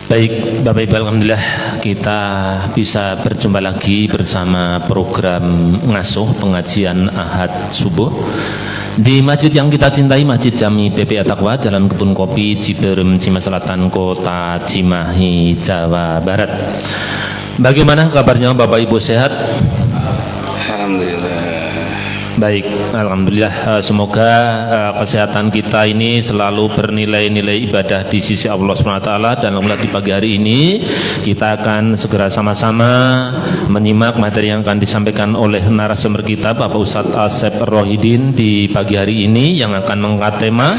Baik, Bapak Ibu, alhamdulillah kita bisa berjumpa lagi bersama program ngasuh pengajian Ahad subuh di masjid yang kita cintai, Masjid Jami PPA Taqwa, Jalan Kebun Kopi, Ciberem, Cimahi Selatan, Kota Cimahi, Jawa Barat. Bagaimana kabarnya Bapak Ibu, sehat? Alhamdulillah. Baik, alhamdulillah. Semoga kesehatan kita ini selalu bernilai-nilai ibadah di sisi Allah SWT. Dan alhamdulillah di pagi hari ini kita akan segera sama-sama menyimak materi yang akan disampaikan oleh narasumber kita, Bapak Ustadz Asep Rohidin, di pagi hari ini yang akan mengangkat tema.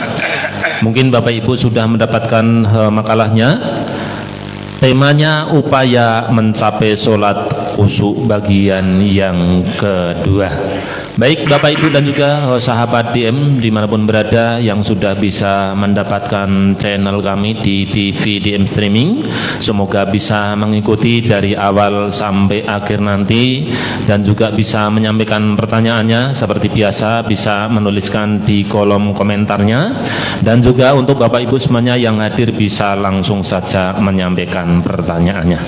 Mungkin Bapak Ibu sudah mendapatkan makalahnya. Temanya upaya mencapai sholat khusyuk bagian yang kedua. Baik Bapak Ibu dan juga sahabat DM dimanapun berada yang sudah bisa mendapatkan channel kami di TV DM Streaming, semoga bisa mengikuti dari awal sampai akhir nanti dan juga bisa menyampaikan pertanyaannya seperti biasa, bisa menuliskan di kolom komentarnya, dan juga untuk Bapak Ibu semuanya yang hadir bisa langsung saja menyampaikan pertanyaannya.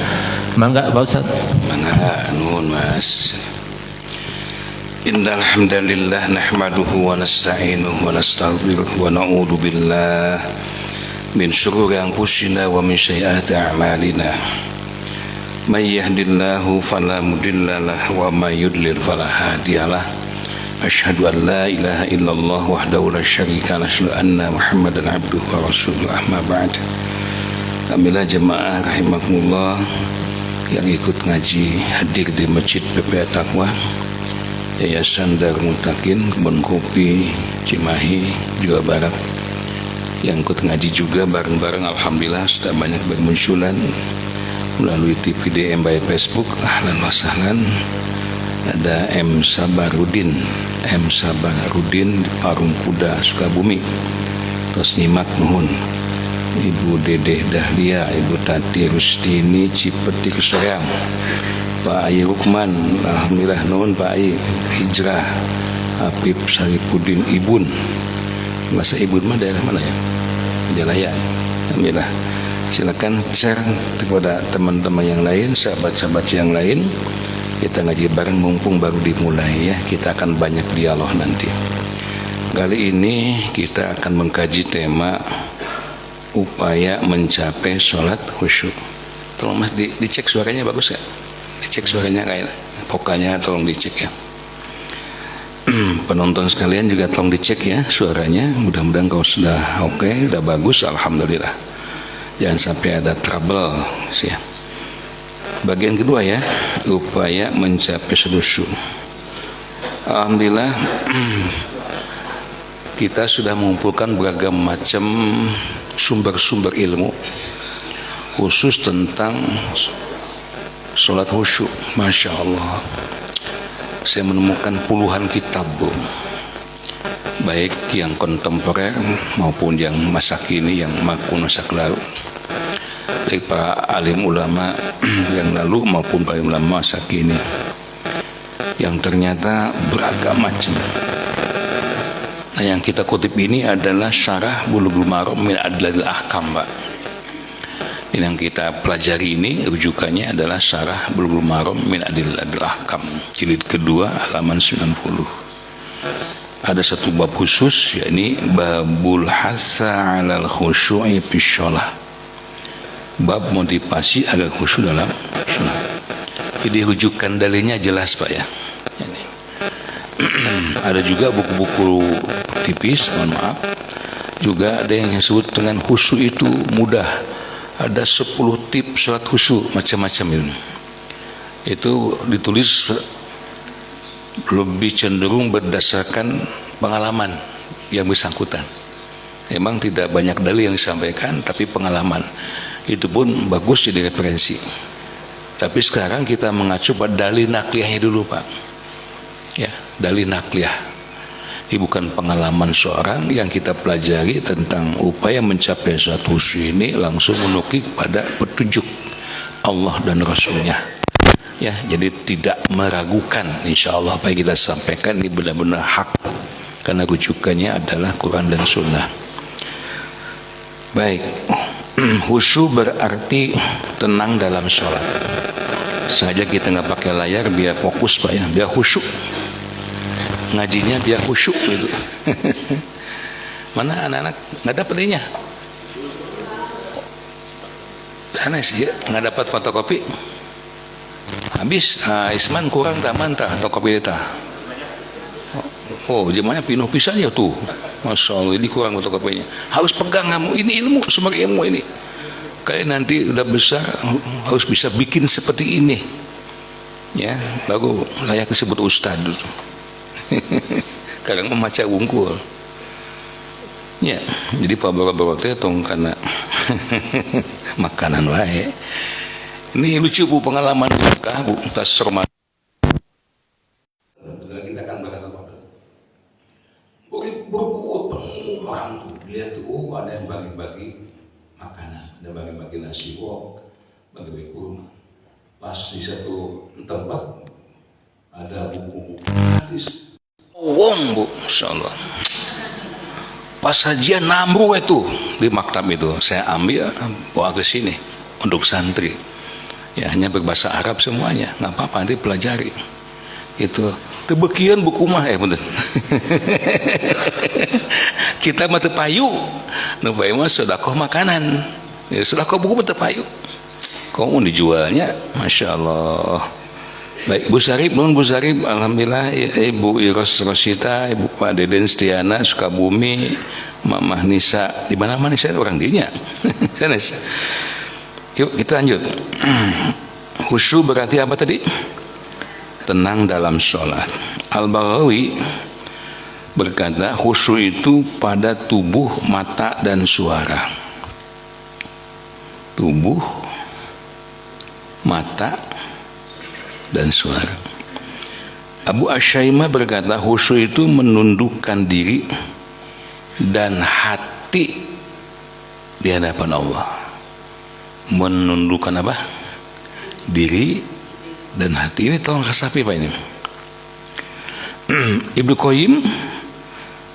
Mangga Pak Ustaz. Mangga nuhun Mas. Innal hamdalillah nahmaduhu wa nasta'inuhu wa nastaghfiruh wa na'udzu billah min shururi anfusina wa min sayyiati a'malina. May yahdihillahu fala mudilla lahu wa may yudlil fala hadiyalah. Asyhadu an la ilaha illallah wahdahu la syarika lahu, asyhadu anna Muhammadan abduhu wa rasuluhu, amma ba'd. Kamilah jemaah rahimakumullah yang ikut ngaji hadir di Masjid PPA Taqwa, Yayasan Darul Muttaqin, Kebun Kopi, Cimahi, Jawa Barat, yang ikut ngaji juga bareng-bareng. Alhamdulillah sudah banyak bermunculan melalui TV DM by Facebook. Ahlan wa sahlan. Ada M. Sabarudin di Parung Kuda, Sukabumi. Terus nyimak nuhun. Ibu Dedeh Dahlia, Ibu Tati Rustini, Cipeti Kesoyang, Pak Ayi Rukman, alhamdulillah nuhun Pak Ayi Hijrah, Habib Saripudin Ibun. Masa Ibun mah daerah mana ya? Jalaya. Alhamdulillah. Silakan share kepada teman-teman yang lain, sahabat-sahabat yang lain. Kita ngaji bareng mumpung baru dimulai ya. Kita akan banyak dialog nanti. Kali ini kita akan mengkaji tema upaya mencapai sholat khusyuk. Tolong Mas dicek suaranya bagus ya? Dicek suaranya kayak pokoknya tolong dicek ya. Penonton sekalian juga tolong dicek ya suaranya. Mudah-mudahan kalau sudah oke, sudah bagus, alhamdulillah. Jangan sampai ada trouble ya. Bagian kedua ya, upaya mencapai khusyuk. Alhamdulillah kita sudah mengumpulkan beragam macam sumber-sumber ilmu khusus tentang sholat khusyuk. Masya Allah, saya menemukan puluhan kitab, baik yang kontemporer maupun yang masa kini, yang masa lalu, baik para alim ulama yang lalu maupun para ulama masa kini, yang ternyata beragam macam. Nah, yang kita kutip ini adalah Syarah Bulughul Maram min Adladil Ahkam, Pak. Dan yang kita pelajari ini rujukannya adalah Syarah Bulughul Maram min Adladil Ahkam, jilid kedua halaman 90. Ada satu bab khusus, yakni babul hasa 'alal khusyu'i fi shalah. Bab motivasi agar khusyuk dalam salat. Jadi rujukan dalilnya jelas, Pak ya. Ada juga buku-buku tipis, mohon maaf. Juga ada yang disebut dengan khusyuk itu mudah. Ada 10 tips salat khusyuk, macam-macam itu. Itu ditulis lebih cenderung berdasarkan pengalaman yang bersangkutan. Memang tidak banyak dalil yang disampaikan, tapi pengalaman itu pun bagus jadi referensi. Tapi sekarang kita mengacu pada dalil nakliyahnya dulu, Pak. Ya, dalil nakliyah. Ini bukan pengalaman seorang yang kita pelajari tentang upaya mencapai suatu khusyuk ini langsung menukik pada petunjuk Allah dan Rasulnya. Ya, jadi tidak meragukan. Insya Allah apa yang kita sampaikan ini benar-benar hak, karena rujukannya adalah Quran dan Sunnah. Baik. Khusyuk berarti tenang dalam sholat. Sengaja kita nggak pakai layar biar fokus Pak ya, biar khusyuk. Ngajinya biar khusyuk gitu. Mana anak-anak nggak dapat ininya? Sana sih ya, nggak dapat fotokopi. Habis Isman kurang taman tah fotokopi kita. Oh, zamannya pinuh pisan ya tuh. Masya Allah, ini kurang fotokopinya. Harus pegang kamu, ini ilmu, sumber ilmu ini. Kayak nanti udah besar harus bisa bikin seperti ini. Ya, baru layak disebut ustad dulu. Kadang memaca wungkul. Ya, jadi paboro-boro teh tong kana makanan wae. Ini lucu Bu, pengalaman Mekah Bu, tas Ramadan. Kita akan berkata berbuat penuh orang tuh, lihat tuh ada yang bagi-bagi makanan, ada bagi-bagi nasi wok, bagi-bagi kurma. Pas di satu tempat ada buku-buku hadis. Wong Bu, insyaallah. Pas sajian namru itu di maktab itu, saya ambil bawa ke sini untuk santri. Ya hanya berbahasa Arab semuanya, nggak apa-apa nanti pelajari. Itu tebekian buku mah bener. Kita mah teu payu. Nu bae mah sedekah makanan. Ya sedekah buku mah teu payu. Kamu dijualnya Masya Allah. Baik Bu Sarip, nun Bu Sarip, alhamdulillah Ibu Iros Rosita, Ibu Pak Deden Stiana Sukabumi, Mamah Nisa, di mana Nisa orang dinya. Sana. Yuk kita lanjut. Khusyuk berarti apa tadi? Tenang dalam sholat. Al-Baghawi berkata khusyuk itu pada tubuh, mata dan suara. Tubuh, mata dan suara. Abu Asyaimah berkata khusyuk itu menundukkan diri dan hati di hadapan Allah. Menundukkan apa? Diri dan hati. Ini tolong resapi Pak ini. Ibnu Qayyim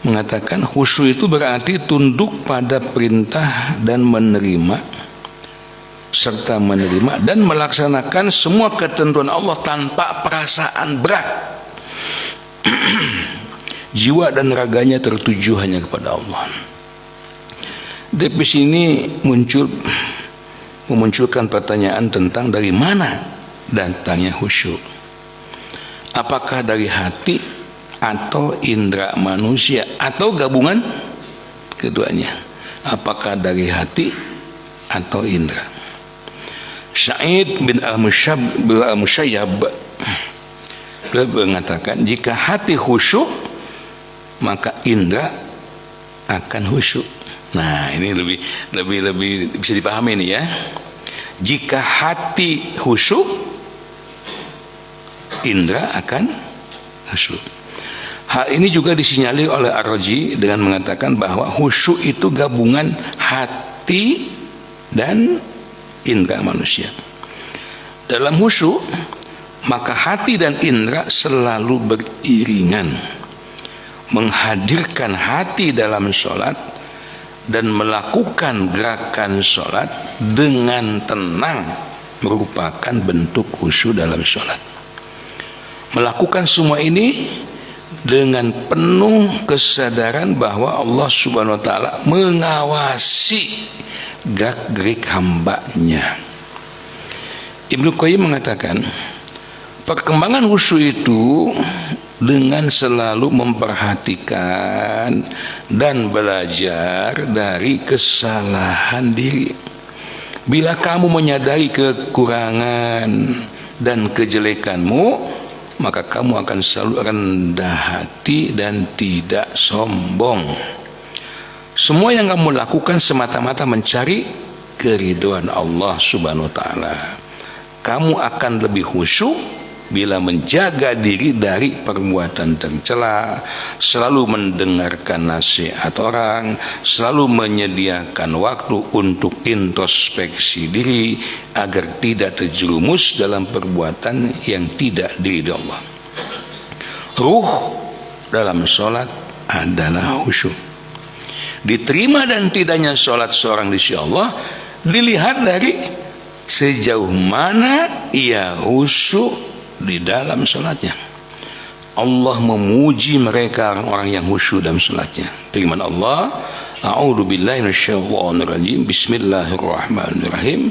mengatakan khusyuk itu berarti tunduk pada perintah dan menerima serta menerima dan melaksanakan semua ketentuan Allah tanpa perasaan berat. Jiwa dan raganya tertuju hanya kepada Allah. Dari sini memunculkan pertanyaan tentang dari mana datangnya khusyuk. Apakah dari hati atau indera manusia atau gabungan keduanya? Apakah dari hati atau indera? Sa'id bin Al-Musayyab beliau mengatakan jika hati khusyuk maka indera akan khusyuk. Nah, ini lebih bisa dipahami nih ya. Jika hati khusyuk, indera akan khusyuk. Hal ini juga disinyalir oleh Ar-Razi dengan mengatakan bahwa khusyuk itu gabungan hati dan indera manusia. Dalam khusyuk, maka hati dan indera selalu beriringan. Menghadirkan hati dalam sholat dan melakukan gerakan sholat dengan tenang merupakan bentuk khusyuk dalam sholat. Melakukan semua ini dengan penuh kesadaran bahwa Allah Subhanahu wa Ta'ala mengawasi gerak-gerik hambanya. Ibnu Qayyim mengatakan perkembangan khusyuk itu dengan selalu memperhatikan dan belajar dari kesalahan diri. Bila kamu menyadari kekurangan dan kejelekanmu, maka kamu akan selalu rendah hati dan tidak sombong. Semua yang kamu lakukan semata-mata mencari keridhaan Allah Subhanahu wa Ta'ala. Kamu akan lebih khusyuk bila menjaga diri dari perbuatan tercela, selalu mendengarkan nasihat orang, selalu menyediakan waktu untuk introspeksi diri agar tidak terjerumus dalam perbuatan yang tidak diridhoi Allah. Ruh dalam sholat adalah khusyuk. Diterima dan tidaknya sholat seorang di sisi Allah Dilihat dari sejauh mana ia khusyuk di dalam salatnya. Allah memuji mereka orang-orang yang khusyuk dalam salatnya. Firman Allah, a'udzu billahi minasyaitonir rajim. Bismillahirrahmanirrahim.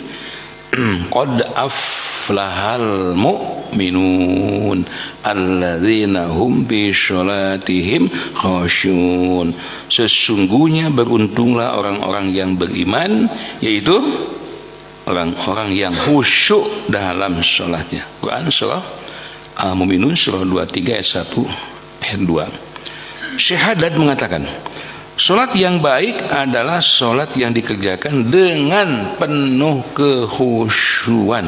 Qad aflahal mu'minun alladzina hum bi sholatihim khasyun. Sesungguhnya beruntunglah orang-orang yang beriman, yaitu orang-orang yang khusyuk dalam sholatnya. Quran surah Al-Mu'minun surah 23 ayat 1 ayat 2. Syahadat mengatakan, sholat yang baik adalah sholat yang dikerjakan dengan penuh kekhusyuan,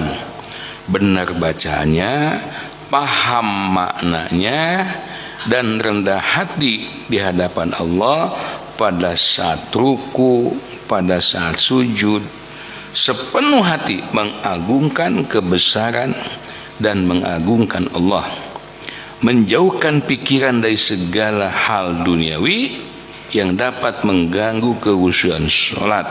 benar bacanya, paham maknanya, dan rendah hati di hadapan Allah pada saat ruku, pada saat sujud, sepenuh hati mengagungkan kebesaran dan mengagungkan Allah, menjauhkan pikiran dari segala hal duniawi yang dapat mengganggu kekhusyuan sholat.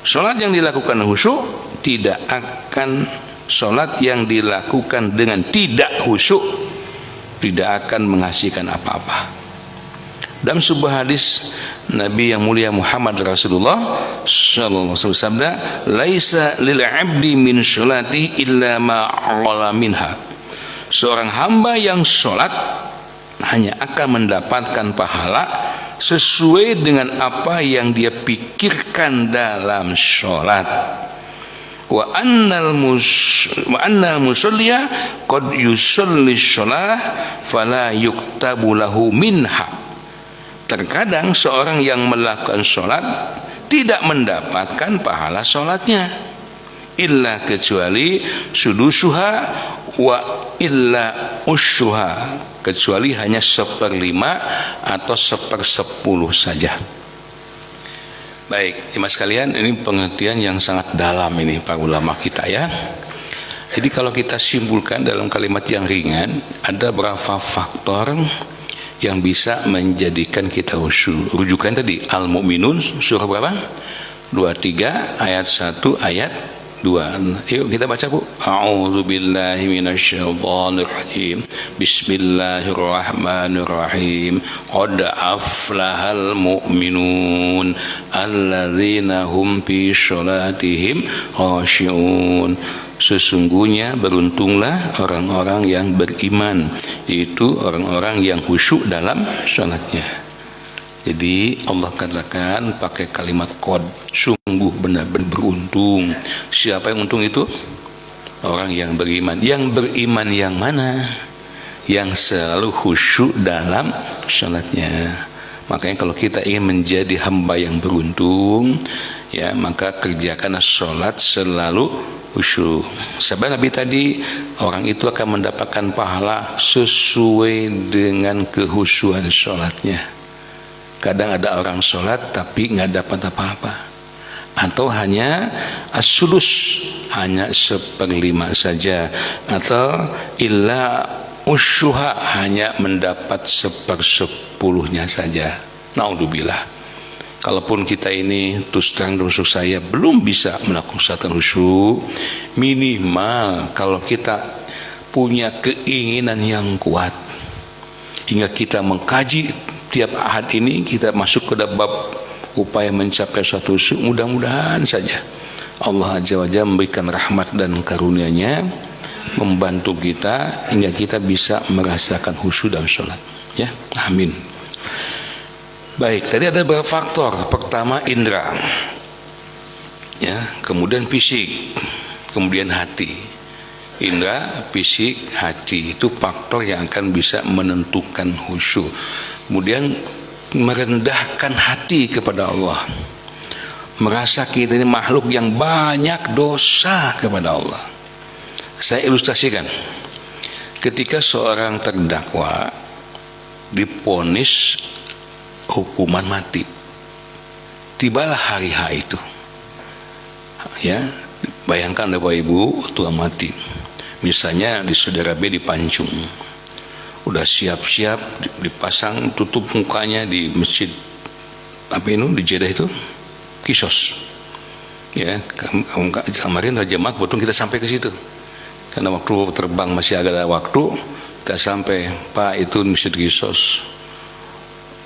Sholat yang dilakukan khusyuk tidak akan, sholat yang dilakukan dengan tidak khusyuk tidak akan menghasilkan apa-apa. Dalam sebuah hadis Nabi yang mulia Muhammad Rasulullah sallallahu alaihi wasallam sabda, laisa lil 'abdi min sholati illa ma 'ala minha. Seorang hamba yang sholat hanya akan mendapatkan pahala sesuai dengan apa yang dia pikirkan dalam sholat. Wa annal musalliya qad yusalli sholah fala yuktabu lahu minha. Terkadang seorang yang melakukan sholat tidak mendapatkan pahala sholatnya, illa kecuali sudusuha wa illa usyuha, kecuali hanya 1/5 atau 1/10 saja. Baik, jemaah sekalian, ini pengertian yang sangat dalam ini para ulama kita ya. Jadi kalau kita simpulkan dalam kalimat yang ringan, ada berapa faktor yang bisa menjadikan kita khusyuk. Rujukan tadi Al-Mu'minun surah berapa? 23 ayat 1 ayat 2. Yuk kita baca Bu. A'udzu billahi minasyaitonir rajim. Bismillahirrahmanirrahim. Qad aflahal mu'minun alladzina hum fi sholatihim khasyun. Sesungguhnya beruntunglah orang-orang yang beriman, yaitu orang-orang yang khusyuk dalam sholatnya. Jadi Allah katakan pakai kalimat qad, sungguh benar-benar beruntung. Siapa yang untung itu? Orang yang beriman. Yang beriman yang mana? Yang selalu khusyuk dalam sholatnya. Makanya kalau kita ingin menjadi hamba yang beruntung, ya maka kerjakanlah sholat selalu khusyuk. Sabda Nabi tadi, orang itu akan mendapatkan pahala sesuai dengan kekhusyuan sholatnya. Kadang ada orang sholat tapi nggak dapat apa-apa, atau hanya as-sudus, hanya 1/5 saja, atau illa usyuha, hanya mendapat 1/10-nya saja. Naudzubillah. Kalaupun kita ini terus terang termasuk saya belum bisa melakukan sholat khusyuk, minimal kalau kita punya keinginan yang kuat hingga kita mengkaji tiap ahad ini, kita masuk ke bab upaya mencapai suatu khusyuk, mudah-mudahan saja Allah Azza wa Jalla memberikan rahmat dan karunia-Nya membantu kita hingga kita bisa merasakan khusyuk dalam sholat ya. Amin. Baik, tadi ada beberapa faktor. Pertama indera, ya, kemudian fisik, kemudian hati. Indera, fisik, hati itu faktor yang akan bisa menentukan khusyuk. Kemudian merendahkan hati kepada Allah, merasa kita ini makhluk yang banyak dosa kepada Allah. Saya ilustrasikan, ketika seorang terdakwa divonis hukuman mati, tibalah hari H itu, ya, bayangkan Bapak Ibu, tua mati, misalnya di saudara B dipancung, udah siap-siap dipasang tutup mukanya di masjid apa itu di Jeddah itu, Kisos, Ya, kemarin jemaah kebetulan kita sampai ke situ. Karena waktu terbang masih agak ada waktu, kita sampai, Pak itu Masjid Qisas.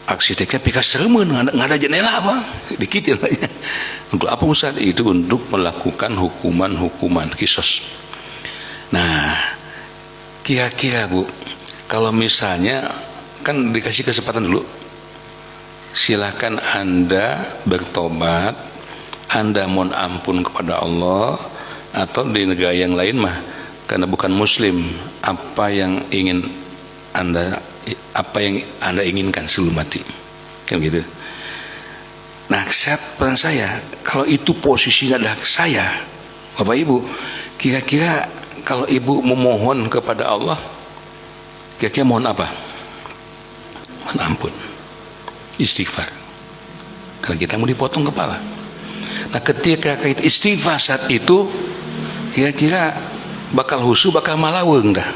Arsiteknya pika seremen, nggak ada jendela apa? Dikit ya. Untuk apa Ustaz? Itu untuk melakukan hukuman Qisas. Nah, kira-kira Bu, kalau misalnya kan dikasih kesempatan dulu, silakan Anda bertobat, Anda mohon ampun kepada Allah, atau di negara yang lain mah karena bukan Muslim, apa yang Anda inginkan sebelum mati, kan gitu. Nah, peran saya, kalau itu posisinya adalah saya, Bapak Ibu, kira-kira kalau Ibu memohon kepada Allah, kira-kira mohon apa? Mohon ampun, istighfar. Kalau kita mau dipotong kepala. Nah, ketika kita istighfar saat itu, kira-kira bakal husu, bakal malaweng dah.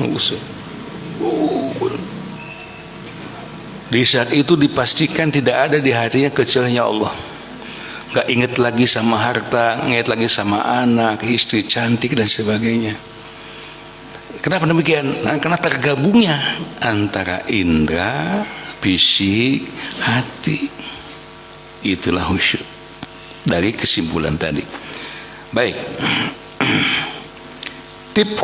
Husu. Di saat itu dipastikan tidak ada di hatinya kecuali Allah. Gak ingat lagi sama harta, ingat lagi sama anak, istri cantik dan sebagainya. Kenapa demikian? Nah, karena tergabungnya antara indera, fisik, hati. Itulah khusyuk. Dari kesimpulan tadi. Baik. Tip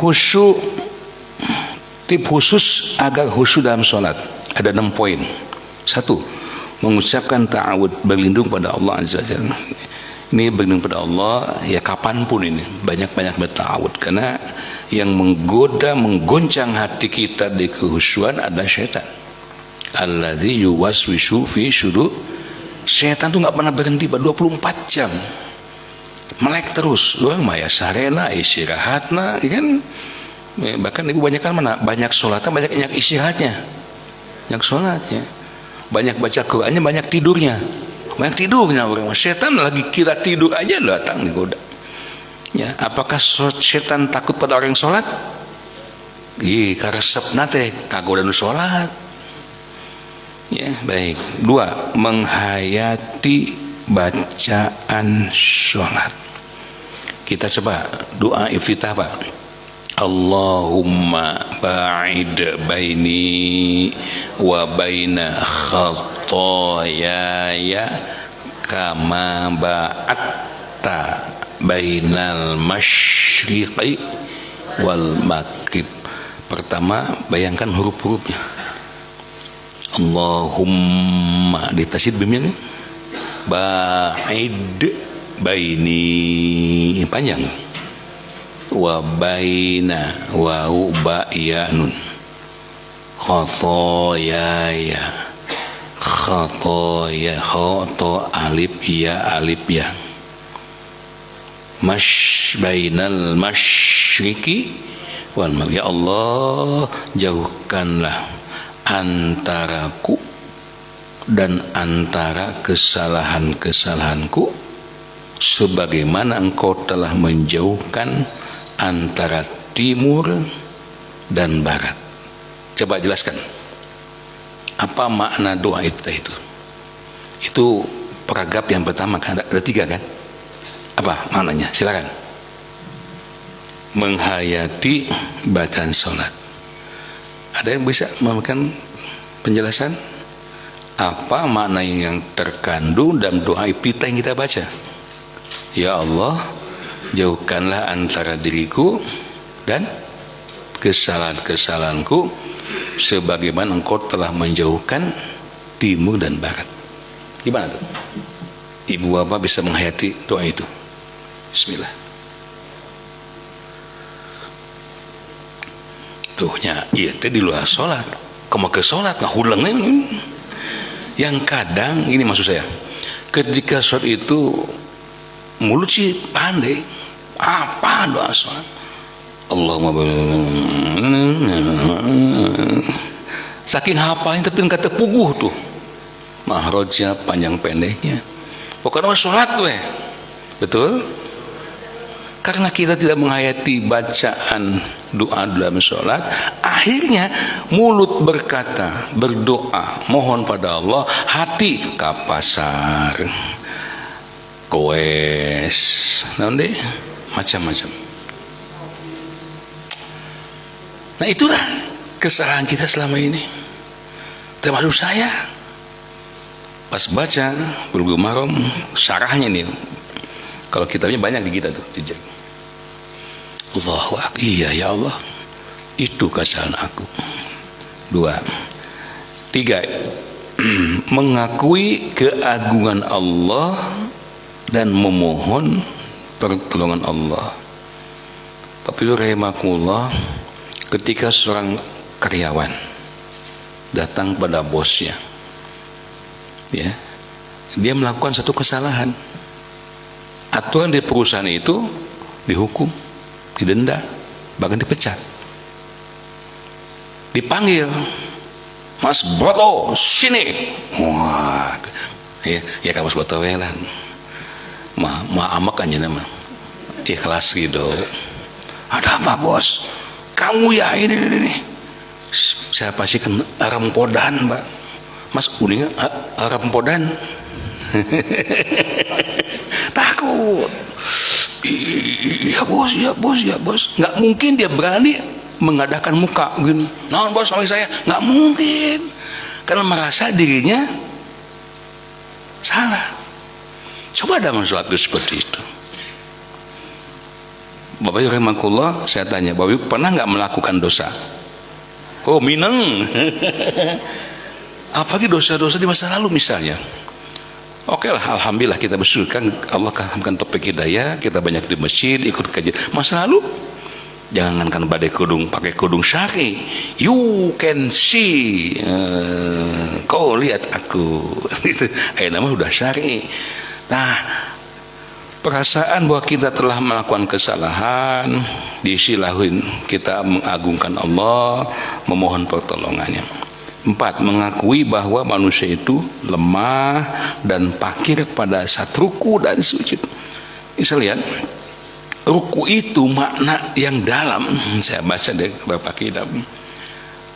khusus agar khusyuk dalam sholat ada 6 poin. 1. Mengucapkan ta'awud, berlindung pada Allah Azza wa Jalla. Ini berlindung pada Allah ya kapanpun ini, banyak-banyak berta'awud, karena yang menggoda, menggoncang hati kita di kehusyuan adalah syaitan. Alladzi yuwaswisu fi syudur. Syaitan tuh nggak pernah berhenti 24 jam. Melek terus, orang maya sarena istirahatna, kan? Bahkan ibu banyak kan mana? Banyak sholatnya, banyak istirahatnya, banyak sholatnya, banyak baca Qurannya, banyak tidurnya, orang. Setan lagi kira tidur aja datang digoda. Ya, apakah setan takut pada orang sholat? Karesep nate kagoda nu sholat. Ya, baik. 2. Menghayati bacaan sholat. Kita coba doa iftitah, Pak. Allahumma ba'id baini wa baina khataayaya kama ba'atta bainal masyriqi wal maghrib. Pertama, bayangkan huruf-hurufnya. Allahumma ditasid bimnya, ba'id baini panjang, wa baina wa ba ya nun, khotoya khoto alif ya bainal masyriqi wal maghrib. Ya Allah, jauhkanlah antaraku dan antara kesalahan-kesalahanku sebagaimana Engkau telah menjauhkan antara timur dan barat. Coba jelaskan apa makna doa itu. Itu peragap yang pertama kan, ada 3 kan? Apa maknanya? Silakan. Menghayati bacaan sholat. Ada yang bisa memberikan penjelasan apa makna yang terkandung dalam doa iftitah yang kita baca? Ya Allah, jauhkanlah antara diriku dan kesalahan-kesalahanku sebagaimana Engkau telah menjauhkan timur dan barat. Gimana tuh? Ibu bapak bisa menghayati doa itu? Bismillah. Tuhnya, iya itu di luar sholat. Kamu ke sholat, nah hulengnya. Yang kadang, ini maksud saya, ketika sholat itu mulut sih pandai, apa doa sholat? Allahumma saking hafalnya tapi kata puguh tuh, mahrojnya panjang pendeknya. Pokoknya sholat gue, betul? Karena kita tidak menghayati bacaan doa dalam sholat, akhirnya mulut berkata, berdoa, mohon pada Allah, hati kapasar, kowe nanti macam-macam. Nah itulah kesalahan kita selama ini, termasuk saya. Pas baca Bulughul Maram syarahnya nih, kalau kitabnya banyak di kita tuh, jejak. Allahu Akbar, iya ya Allah, itu kesalahan aku. 2, 3, mengakui keagungan Allah dan memohon pertolongan Allah. Tapi rahimakumullah, ketika seorang karyawan datang pada bosnya, ya, dia melakukan satu kesalahan, aturan di perusahaan itu dihukum, didenda, bahkan dipecat. Dipanggil, Mas Broto, sini. Wah, ya Mas Broto lah. Amak aja nama, ikhlas gitu. Ada apa bos? Kamu ya ini. Saya pasti kan Rampodan, Mbak. Mas uning Rampodan. Takut. Iya bos. Nggak mungkin dia berani mengadakan muka gini. Nah bos sama saya, nggak mungkin. Karena merasa dirinya salah. Coba dalam suatu seperti itu. Bapak Ibu rahimakumullah, saya tanya, Bapak Ibu pernah nggak melakukan dosa? Oh mineng. Apalagi dosa-dosa di masa lalu misalnya. Oke lah, alhamdulillah kita bersyukur kan Allah kasihkan topik hidayah, kita banyak di masjid, ikut kajian. Masa lalu jangankan badai kudung, pakai kudung syari, you can see, kau lihat aku. Itu nama udah syari. Nah, perasaan bahwa kita telah melakukan kesalahan disilahin, kita mengagungkan Allah, memohon pertolongannya. 4, mengakui bahwa manusia itu lemah dan fakir pada saat ruku dan sujud. Bisa lihat, ruku itu makna yang dalam. Saya baca dari beberapa kitab.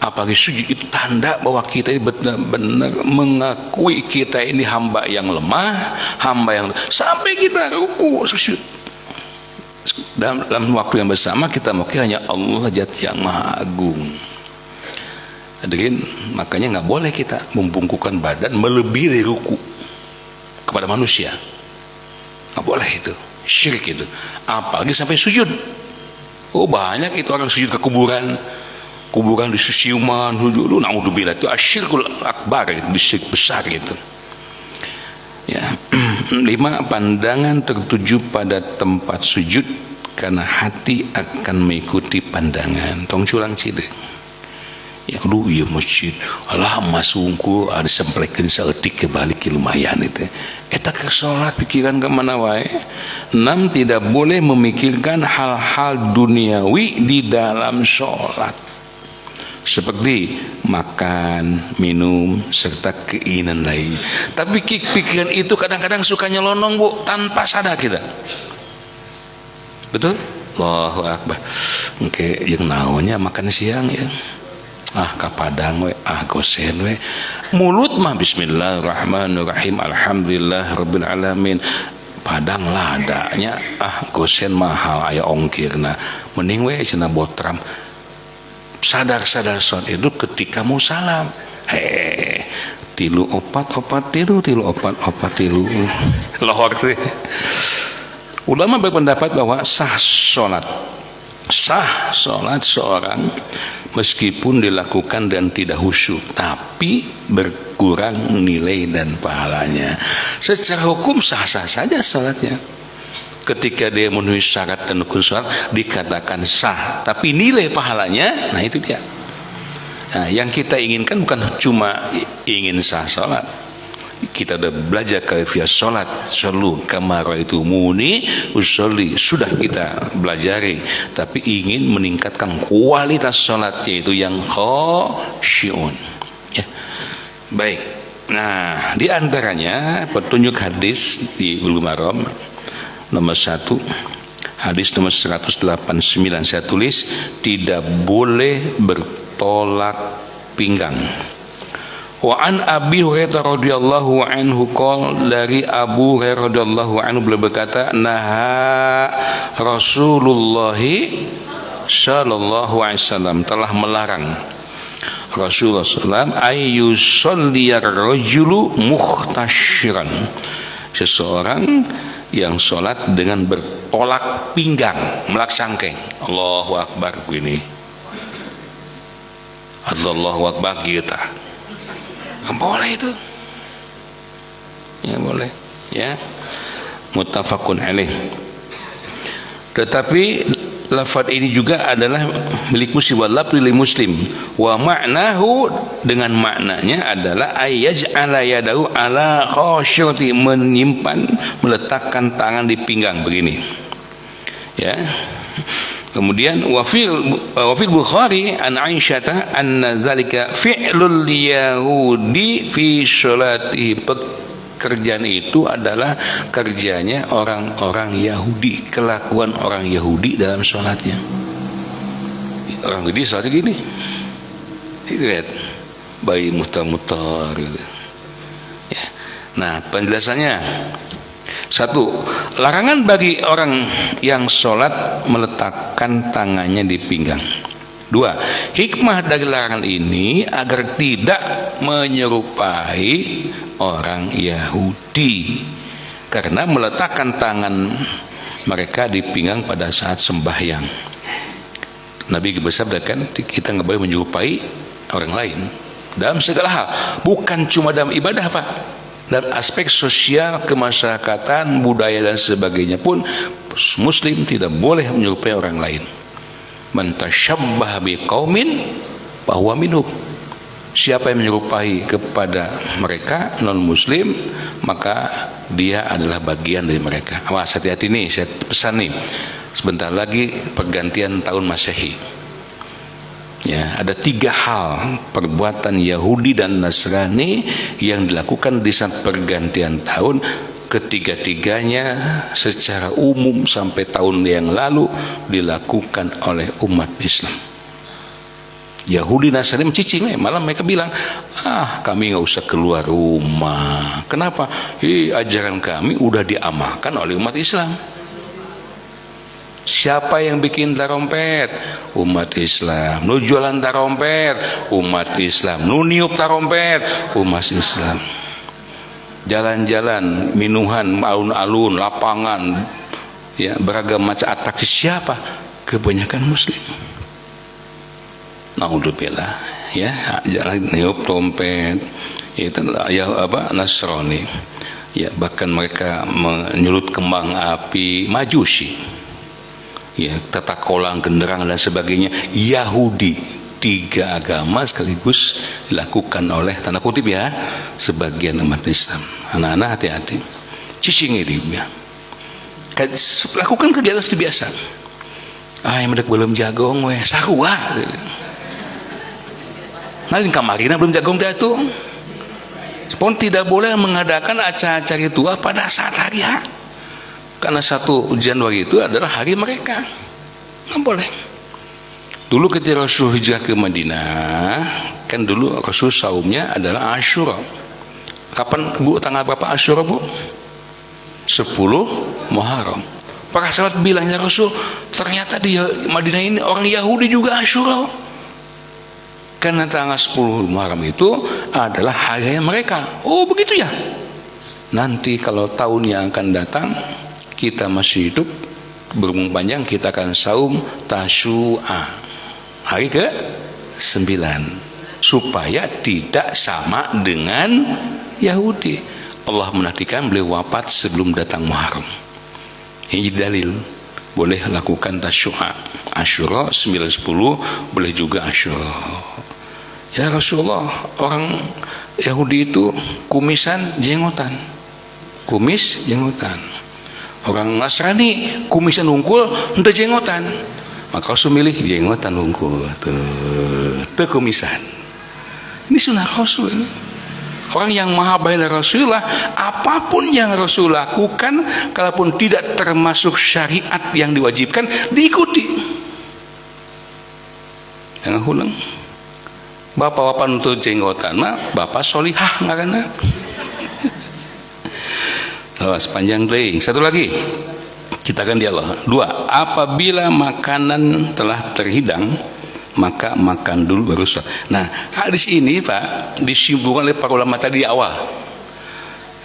Apalagi sujud itu tanda bahwa kita ini benar-benar mengakui kita ini hamba yang lemah, hamba yang sampai kita ruku sujud. Dalam waktu yang bersama kita mengakui hanya Allah Zat yang Maha Agung. Hadirin, makanya nggak boleh kita membungkukkan badan melebihi dari ruku kepada manusia. Nggak boleh itu, syirik itu. Apalagi sampai sujud. Oh banyak itu orang sujud ke kuburan di susiuman, lu naudzubillah, itu asyirkul akbar, itu syirik besar gitu. Ya. 5, pandangan tertuju pada tempat sujud karena hati akan mengikuti pandangan. Tong culang cide. Ya lu iya masjid, alah masungku ada semplekin seetik kebalik lumayan itu. Eta ke sholat pikiran kemana wae. 6, tidak boleh memikirkan hal-hal duniawi di dalam sholat, seperti makan, minum, serta keinginan lain. Tapi pikiran itu kadang-kadang suka nyelonong bu, tanpa sadar kita. Betul? Allahu Akbar. Oke, yang naunya makan siang ya. Kapadang we, gosen we. Mulut mah bismillahirrahmanirrahim, alhamdulillah rabbil alamin. Padang ladanya gosen mahal aya ongkirna. Mending we cenah botram. Sadar-sadar sholat itu ketika mau salam. Tilu opat tilu opat tilu. Lohor teh. Ulama berpendapat bahwa sah sholat seorang meskipun dilakukan dan tidak khusyuk, tapi berkurang nilai dan pahalanya. Secara hukum sah-sah saja sholatnya. Ketika dia memenuhi syarat dan rukun sholat dikatakan sah, tapi nilai pahalanya, nah itu dia. Nah, yang kita inginkan bukan cuma ingin sah sholat. Kita sudah belajar kaifiah sholat, shollu kama ra'aitumuni usolli, sudah kita belajari, tapi ingin meningkatkan kualitas sholat, yaitu yang khosyi'un ya. Baik, nah di antaranya petunjuk hadis di Bulughul Maram nomor 1, hadis nomor 189, saya tulis tidak boleh bertolak pinggang Wa an Abi Hurairah radhiyallahu anhu qol, dari Abu Hurairah radhiyallahu anhu beliau berkata, naha Rasulullah sallallahu alaihi wasallam, telah melarang Rasulullah sallallahu ayu shalliyar rajulu mukhtashiran, seseorang yang sholat dengan bertolak pinggang, melaksangkeng. Allahu akbar begini. Allahu akbar kita. Boleh itu. Ya boleh, ya. Muttafaqun alaih. Tetapi lafaz ini juga adalah milik Muslim, walafzi Muslim. Wa ma'nahu, dengan maknanya adalah ayyaj'ala yadahu ala khasyrati, menyimpan, meletakkan tangan di pinggang begini. Ya. Kemudian wafil Bukhari an Aisyah anna zalika fi'lul yahudi fi sholati, pekerjaan itu adalah kerjanya orang-orang Yahudi, kelakuan orang Yahudi dalam sholatnya. Orang Yahudi sholatnya gini, lihat bayi mutar-mutar gitu. Ya. Nah, penjelasannya, satu, larangan bagi orang yang sholat meletakkan tangannya di pinggang. Dua, hikmah dari larangan ini agar tidak menyerupai orang Yahudi, karena meletakkan tangan mereka di pinggang pada saat sembahyang. Nabi bersabdakan, kita nggak boleh menyerupai orang lain dalam segala hal, bukan cuma dalam ibadah, Pak. Dan aspek sosial, kemasyarakatan, budaya dan sebagainya pun Muslim tidak boleh menyerupai orang lain. Man tashabbaha biqaumin fahuwa minhum. Siapa yang menyerupai kepada mereka non Muslim, maka dia adalah bagian dari mereka. Awas, hati-hati nih, saya pesan nih. Sebentar lagi pergantian tahun Masehi. Ya, ada 3 hal perbuatan Yahudi dan Nasrani yang dilakukan di saat pergantian tahun. Ketiga-tiganya secara umum sampai tahun yang lalu dilakukan oleh umat Islam. Yahudi Nasrani mencicing, malah mereka bilang, kami nggak usah keluar rumah. Kenapa? Ajaran kami udah diamalkan oleh umat Islam. Siapa yang bikin tarompet? Umat Islam. Nu jualan tarompet? Umat Islam. Nu niup tarompet? Umat Islam. Jalan-jalan, minuhan, alun-alun, lapangan, ya, beragam macam atraksi, siapa? Kebanyakan Muslim. Naudzubillah, ya, jalan niup trompet, itu ya apa, Nasrani. Ya, bahkan mereka menyulut kembang api, Majusi. Ya, tata kolang, genderang dan sebagainya, Yahudi. 3 agama sekaligus dilakukan oleh, tanda kutip ya, sebagian umat Islam. Anak-anak hati-hati, cicing ini ya. Lakukan kegiatan seperti biasa. Yang medek belum jagong weh sarua. Nah, di kamarina belum jagong dia tuh. Pun tidak boleh mengadakan acara-acara itu pada saat hari H. Karena 1 Januari itu adalah hari mereka. Nggak boleh. Dulu ketika Rasul hijrah ke Madinah, kan dulu Rasul saumnya adalah Asyura. Kapan Bu, tanggal berapa Asyura Bu? 10 Muharram. Para sahabat bilang, ya Rasul, ternyata di Madinah ini orang Yahudi juga Asyura. Karena tanggal 10 Muharram itu adalah hari mereka. Oh begitu ya. Nanti kalau tahun yang akan datang kita masih hidup, berumur panjang, kita akan saum Tasyu'a, hari ke-9, supaya tidak sama dengan Yahudi. Allah menakdirkan beliau wafat sebelum datang Muharram. Ini dalil boleh lakukan Tasyu'a, Asyura 9-10, boleh juga Asyura. Ya Rasulullah, orang Yahudi itu kumisan jenggotan, kumis jenggotan. Orang Nasrani kumisan unggul, udah jenggotan. Maka Rasul milih jenggotan unggul, tuh kumisan. Ini sunnah Rasul ini. Orang yang maha baik Rasulullah, apapun yang Rasul lakukan, kalaupun tidak termasuk syariat yang diwajibkan, diikuti. Jangan ulang. Bapak-bapak nuntut jenggotan mah bapak solihah ngaranna. Sepanjang deui. Satu lagi. Kita kan dialog. 2. Apabila makanan telah terhidang, maka makan dulu baru sholat. Nah, hadis ini Pak disimpulkan oleh para ulama tadi di awal.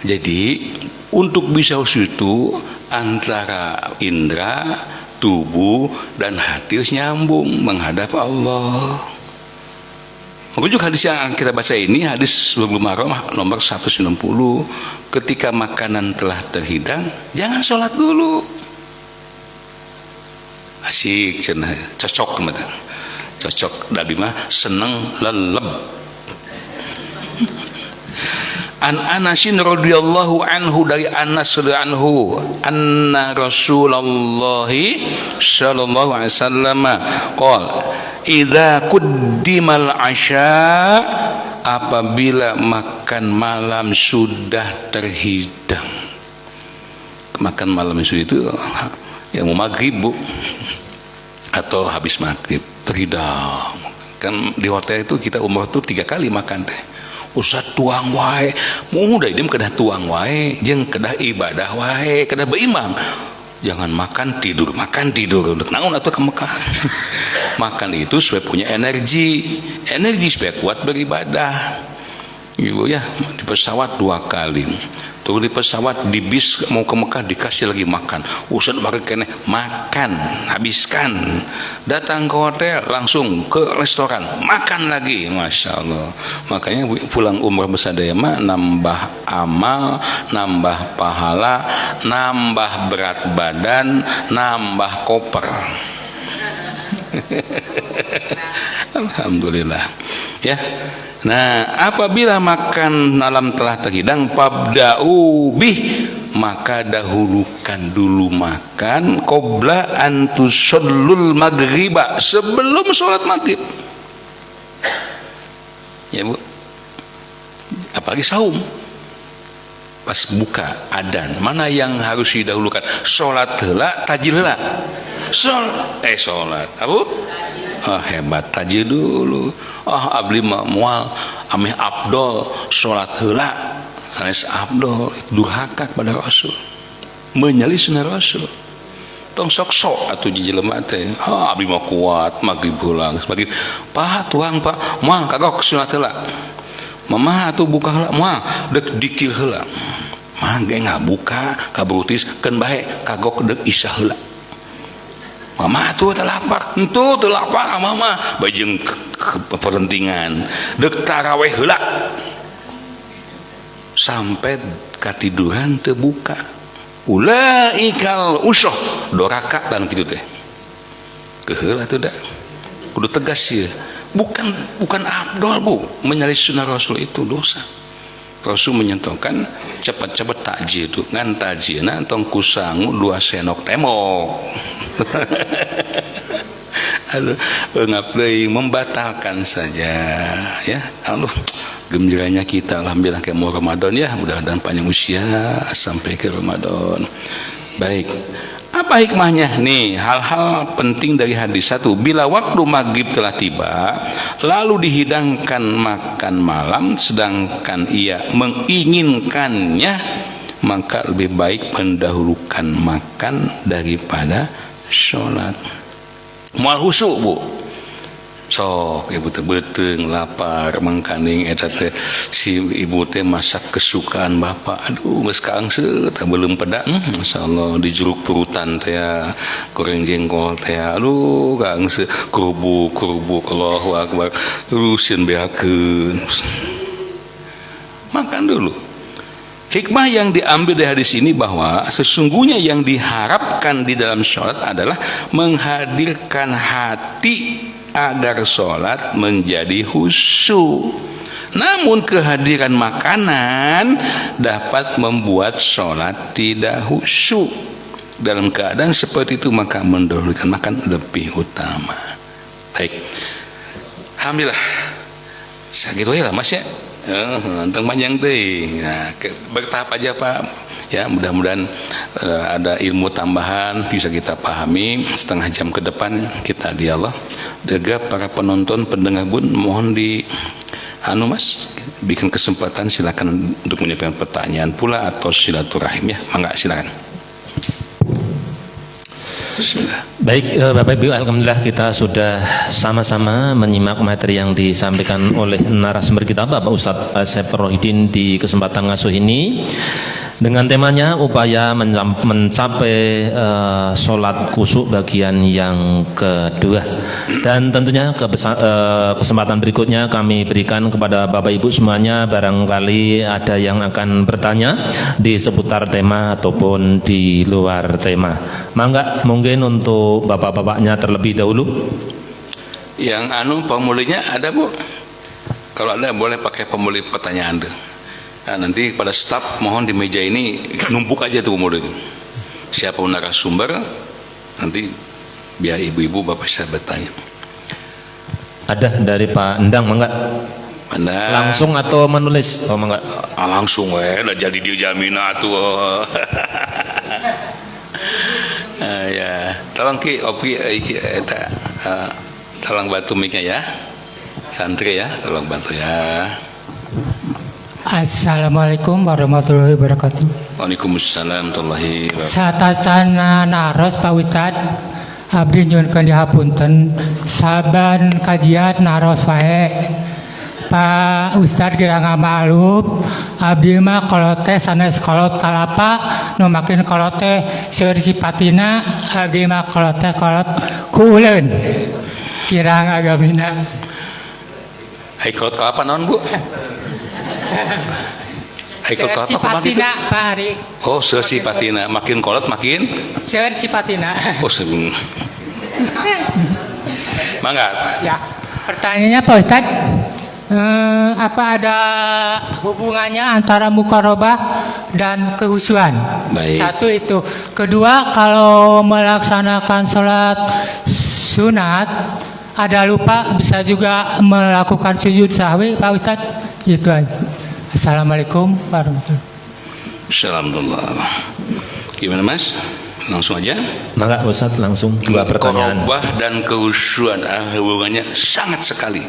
Jadi untuk bisa khusyuk itu antara indera, tubuh dan hati harus nyambung menghadap Allah. Merujuk hadis yang kita baca ini, hadis Bulughul Maram nomor 190. Ketika makanan telah terhidang, jangan sholat dulu. Asik, cenah, cocok teman-teman. Cocok, Nabi mah seneng leleb. An Anasin radhiyallahu anhu, dari Anas radhiyallahu anhu, anna Rasulullah sallallahu alaihi wasallam qala idza quddimal asya, apabila makan malam sudah terhidang. Makan malam itu yang mau maghrib Bu, atau habis maghrib terhidang. Kan di hotel itu kita umroh tuh 3 kali makan teh. Usah tuang wae, mudah ini kedah tuang wae, jeung kedah ibadah wae, kedah beimbang. Jangan makan tidur untuk naon atuh ke Mekah. Makan itu supaya punya energi supaya kuat beribadah. Ibu ya, di pesawat 2 kali. Tuh di pesawat, di bis mau ke Mekah dikasih lagi makan. Usan pakai kene makan, habiskan. Datang ke hotel langsung ke restoran, makan lagi, masya Allah. Makanya pulang umrah bersadaya mah nambah amal, nambah pahala, nambah berat badan, nambah koper. Alhamdulillah. Ya. Nah, apabila makan malam telah terhidang, fabda'u bih, maka dahulukan dulu makan qabla an tusallul maghriba, sebelum sholat maghrib. Ya Bu, apalagi saum, pas buka adzan, mana yang harus didahulukan? Sholat heula, tajil heula. Sholat Abu? Oh, hebat, tajil dulu. Abli mual amih abdol sholat heula sanes abdol, durhaka kepada Rasul, menyali sunnah Rasul. Tong sok atuh jelema teh. Abdi mah kuat maghrib pulang sebagai paha tuang Pak moal kagok sunat heula. Mama atuh buka heula moal deuk dikir heula. Mangge ngabuka kabrutis keun bae kagok deuk isya heula. Mama tuh terlapar, entu terlapar mama bajeng kepentingan dek taraweh heula sampai katiduran terbuka. Ulaikal usyah doraka dan kitu teh. Keheula tuh dah. Kudu tegas ya. Bukan abdol Bu, menyalahi sunnah Rasul itu dosa. Rasul menyentuhkan cepat-cepat takjil itu ngan tajilna tong kusangu 2 senok temok. Aduh, ngapain membatalkan saja ya. Aduh, gembiranya kita alhamdulillah kayak mau Ramadan ya, mudah-mudahan panjang usia sampai ke Ramadan. Baik. Apa hikmahnya? Nih, hal-hal penting dari hadis. 1, bila waktu maghrib telah tiba, lalu dihidangkan makan malam, sedangkan ia menginginkannya, maka lebih baik mendahulukan makan daripada sholat. Moal khusyuk Bu, sok ibu teh beuteung lapar mangkaning eta teh si ibu teh masak kesukaan bapak. Aduh geus kaangseut belum peda, masyaallah di jeruk purutan teh goreng jengkol teh. Aduh kaangseut kerubuk Allahu akbar. Urusin beakeun. Makan dulu. Hikmah yang diambil dari hadis ini bahwa sesungguhnya yang diharapkan di dalam sholat adalah menghadirkan hati agar sholat menjadi khusyuk. Namun kehadiran makanan dapat membuat sholat tidak khusyuk. Dalam keadaan seperti itu maka mendahulukan makan lebih utama. Baik, alhamdulillah. Segitu ya lah Mas ya. Tentang panjang deh. Nah, bertahap aja Pak. Ya, mudah-mudahan ada ilmu tambahan bisa kita pahami. Setengah jam ke depan kita dialog. Juga para penonton pendengar pun mohon di Mas bikin kesempatan, silakan untuk menyampaikan pertanyaan pula atau silaturahim ya. Mangga silakan. Bismillah. Baik, Bapak Ibu, alhamdulillah kita sudah sama-sama menyimak materi yang disampaikan oleh narasumber kita Bapak Ustadz Asep Rohidin di kesempatan ngasuh ini dengan temanya upaya mencapai sholat khusyuk bagian yang kedua. Dan tentunya kesempatan berikutnya kami berikan kepada Bapak Ibu semuanya, barangkali ada yang akan bertanya di seputar tema ataupun di luar tema. Mangga, mungkin untuk bapak-bapaknya terlebih dahulu. Yang pemulihnya ada Bu? Kalau ada boleh pakai pemulih pertanyaan tuh. Nah, nanti pada staf mohon di meja ini numpuk aja tuh pemulih. Siapa narasumber nanti biar ibu-ibu bapak saya bertanya. Ada dari Pak Endang, mangga. Anda Langsung atau menulis? Oh, mangga. Langsung lah jadi dia jaminan tuh. Ya, tolong ki opi eta tolong bantu mic-nya ya. Santri ya, tolong bantu ya. Assalamualaikum warahmatullahi wabarakatuh. Waalaikumsalam warahmatullahi wabarakatuh. Satacana naros Pak Ustad, abdi nyuwunkeun dihapunten saban kajian naros wae. Pak Ustad geura ngamaklum, abdi mah kalau teh sanes kolot kalapa, nu makin kolot teh seueur sipatina, abdi mah kalau teh kolot kuuleun. Kirang agamina. Hai kolot kalapa naon Bu? Hai kolot kalapa kumaha kitu? Cipatina Pak Ari. Oh, seueur sipatina, makin kolot makin Seueur cipatina. oh Mangga. Ya, pertanyaannya Pak Ustad, apa ada hubungannya antara mukarobah dan kehusuan? Baik. Satu itu. Kedua, kalau melaksanakan sholat sunat ada lupa, bisa juga melakukan sujud sahwi Pak Ustad? Itu aja. Assalamualaikum warahmatullahi wabarakatuh. Alhamdulillah. Gimana Mas? Langsung aja. Mangga Ustaz, langsung dua pertanyaan. Mukarobah dan kehusuan hubungannya sangat sekali.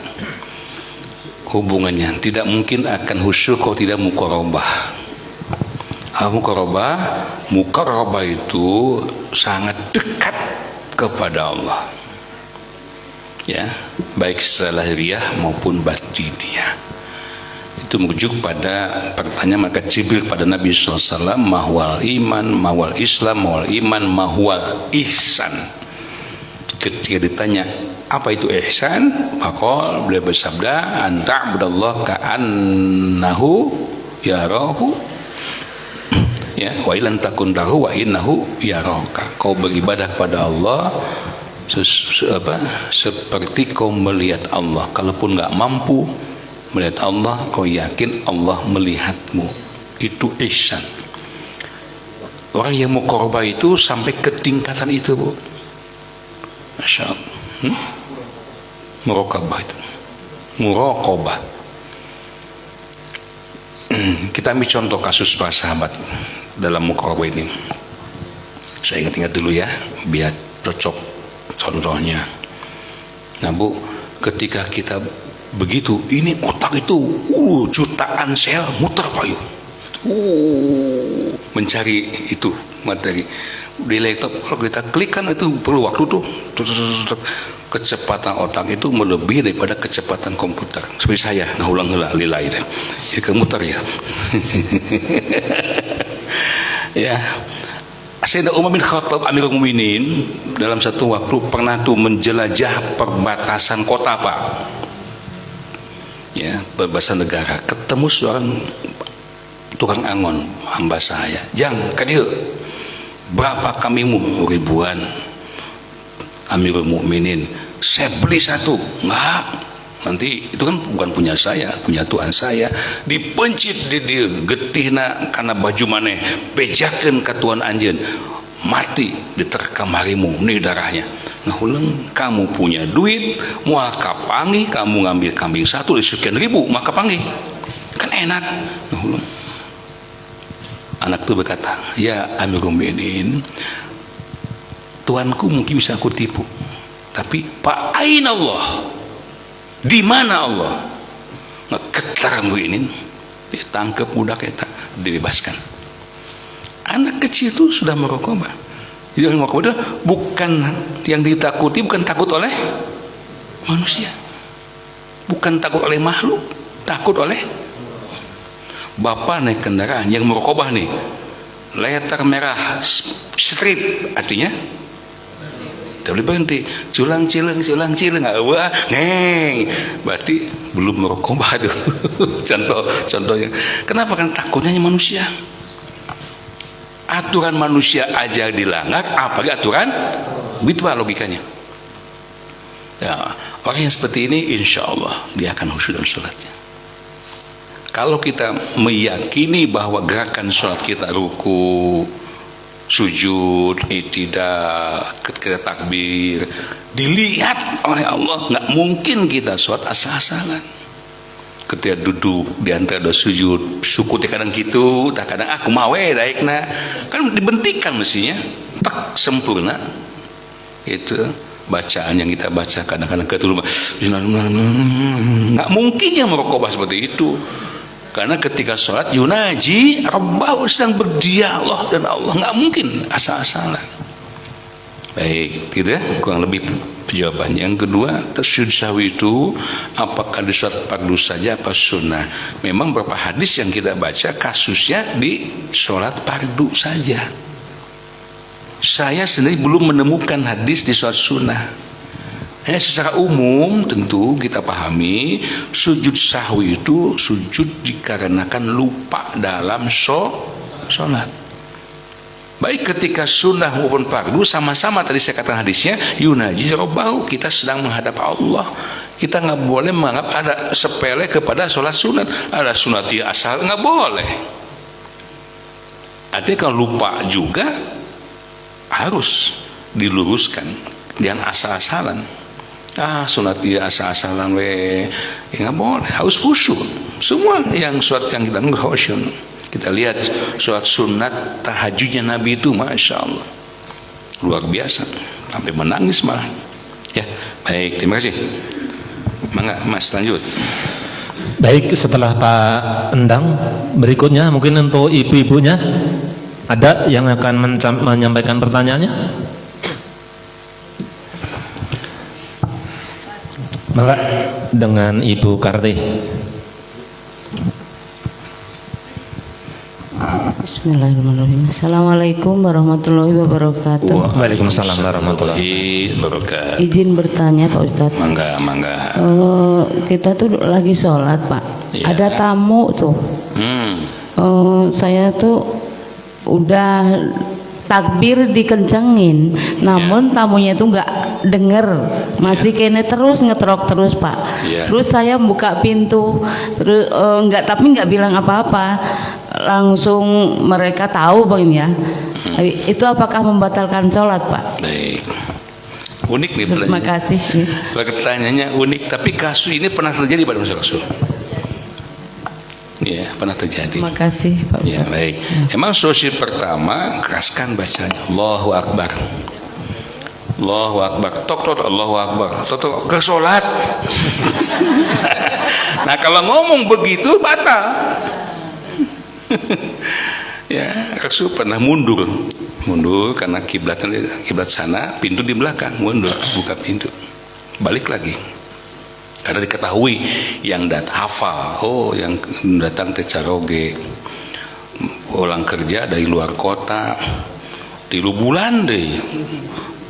Hubungannya tidak mungkin akan khusyuk kalau tidak mukarobah. Mukarobah itu sangat dekat kepada Allah. Ya, baik secara lahiriah maupun batiniah. Itu merujuk pada pertanyaan maka Jibril pada Nabi SAW, mahwal iman, mahwal Islam, mahwal iman, mahwal ihsan. Ketika ditanya apa itu ihsan, maka beliau bersabda, anta abdallah ka'annahu yarahu, ya, wa ilan takun dahu wa innahu yaraka. Kau beribadah pada Allah seperti kau melihat Allah. Kalaupun nggak mampu melihat Allah, kau yakin Allah melihatmu. Itu ihsan. Orang yang muqarrabah itu sampai ke tingkatan itu Bu. Masya Allah. Muraqabah itu. Muraqabah. Kita ambil contoh kasus para sahabat dalam muqarrabah ini. Saya ingat-ingat dulu ya, biar cocok contohnya. Nah Bu, ketika kita begitu, ini otak itu jutaan sel muter Pak Yu. Mencari itu materi di laptop. Kalau kita klik kan itu perlu waktu tuh. Kecepatan otak itu melebihi daripada kecepatan komputer. Seperti saya, nah ulang heula lilai deh. Ya kemuter ya. Ya. Sayyidina Umar bin Khattab Amirul Mukminin dalam satu waktu pernah tuh menjelajah perbatasan kota Pak. Ya, perbatasan negara. Ketemu seorang tukang angon, hamba saya. Jang, kadieu. Berapa kamimu? Ribuan. Amirul Mukminin, saya beli satu. Enggak, nanti itu kan bukan punya saya, punya Tuhan saya. Dipencit di dia getihna karena baju maneh pejakeun ka Tuhan anjeun, mati diterkam harimau nih darahnya. Nah ulang kamu punya duit moal kapanggih, kamu ngambil kambing satu di sekian ribu maka panggih kan enak. Nah ulang Anak itu berkata, ya Amirul Mukminin, tuanku mungkin bisa aku tipu, tapi Pak Ain Allah, di mana Allah? Ngegetar Mukminin, ditangkap budak eta, dibebaskan. Anak kecil itu sudah merokobah. Jadi merokobah itu bukan yang ditakuti, bukan takut oleh manusia, bukan takut oleh makhluk, takut oleh bapak naik kendaraan yang merokobah nih, letter merah strip, artinya tidak boleh berhenti, culang cileng wah ngeng, berarti belum merokobah tuh. contohnya kenapa? Kan takutnya manusia, aturan manusia aja dilanggar, apalagi aturan begitu logikanya ya. Orang yang seperti ini insya Allah dia akan khusyuk dalam sholatnya. Kalau kita meyakini bahwa gerakan sholat kita ruku, sujud, i'tidal, ketika takbir dilihat oleh Allah, nggak mungkin kita sholat asal-asalan. Ketika duduk di antara dua sujud, sukutnya kadang gitu, tak kadang aku mawe daikna, kan dibentikan mestinya, tak sempurna. Itu bacaan yang kita baca kadang-kadang ketulungan, nggak mungkin yang merokobah seperti itu. Karena ketika sholat yunaji Rabbahu, sedang berdialog dan Allah, nggak mungkin asal-asalan. Baik, gitu ya, kurang lebih jawabannya. Yang kedua, tasyahud sahwi itu apakah di sholat fardu saja apa sunnah? Memang beberapa hadis yang kita baca kasusnya di sholat fardu saja. Saya sendiri belum menemukan hadis di sholat sunnah. Secara umum tentu kita pahami sujud sahwi itu sujud dikarenakan lupa dalam sholat. Baik ketika sunnah maupun fardu sama-sama tadi saya katakan hadisnya yunaji rabbahu, kita sedang menghadap Allah. Kita nggak boleh menganggap ada sepele kepada sholat sunat, ada sunati asal, nggak boleh. Artinya kalau lupa juga harus diluruskan, jangan asal-asalan. Sunati asal-asalan nggak boleh, harus khusyuk. Semua yang sholat yang kita khusyuk. Kita lihat sholat sunat tahajudnya Nabi itu masya Allah luar biasa, sampai menangis malah. Ya baik, terima kasih. Mangga Mas lanjut. Baik, setelah Pak Endang, berikutnya mungkin untuk ibu-ibunya ada yang akan menyampaikan pertanyaannya. Maka dengan Ibu Karti. Bismillahirrahmanirrahim. Assalamualaikum warahmatullahi wabarakatuh. Waalaikumsalam warahmatullahi wabarakatuh. Izin bertanya Pak Ustadz. Mangga. Kita tuh lagi sholat Pak. Ya. Ada tamu tuh. Saya tuh udah takbir dikencengin, namun tamunya tuh nggak denger, masih kene terus ngetrok terus Pak. Terus saya buka pintu, terus tapi nggak bilang apa-apa, langsung mereka tahu Bang ya. Itu apakah membatalkan sholat Pak? Baik, unik nih pertanyaan. Terima kasih. Pertanyaannya unik, tapi kasus ini pernah terjadi pada masa Rasul. Ya, pernah terjadi. Terima kasih Pak Ustaz. Ya, baik. Emang solusi pertama, keraskan bacanya. Allahu Akbar. Allahu Akbar. Tok Allahu Akbar. Tok ke sholat. Nah, kalau ngomong begitu batal. Ya, Rasul pernah mundur karena kiblat sana, pintu di belakang, mundur, buka pintu. Balik lagi. Karena diketahui yang hafal, yang datang ke Caroge, pulang kerja dari luar kota, 3 bulan deh,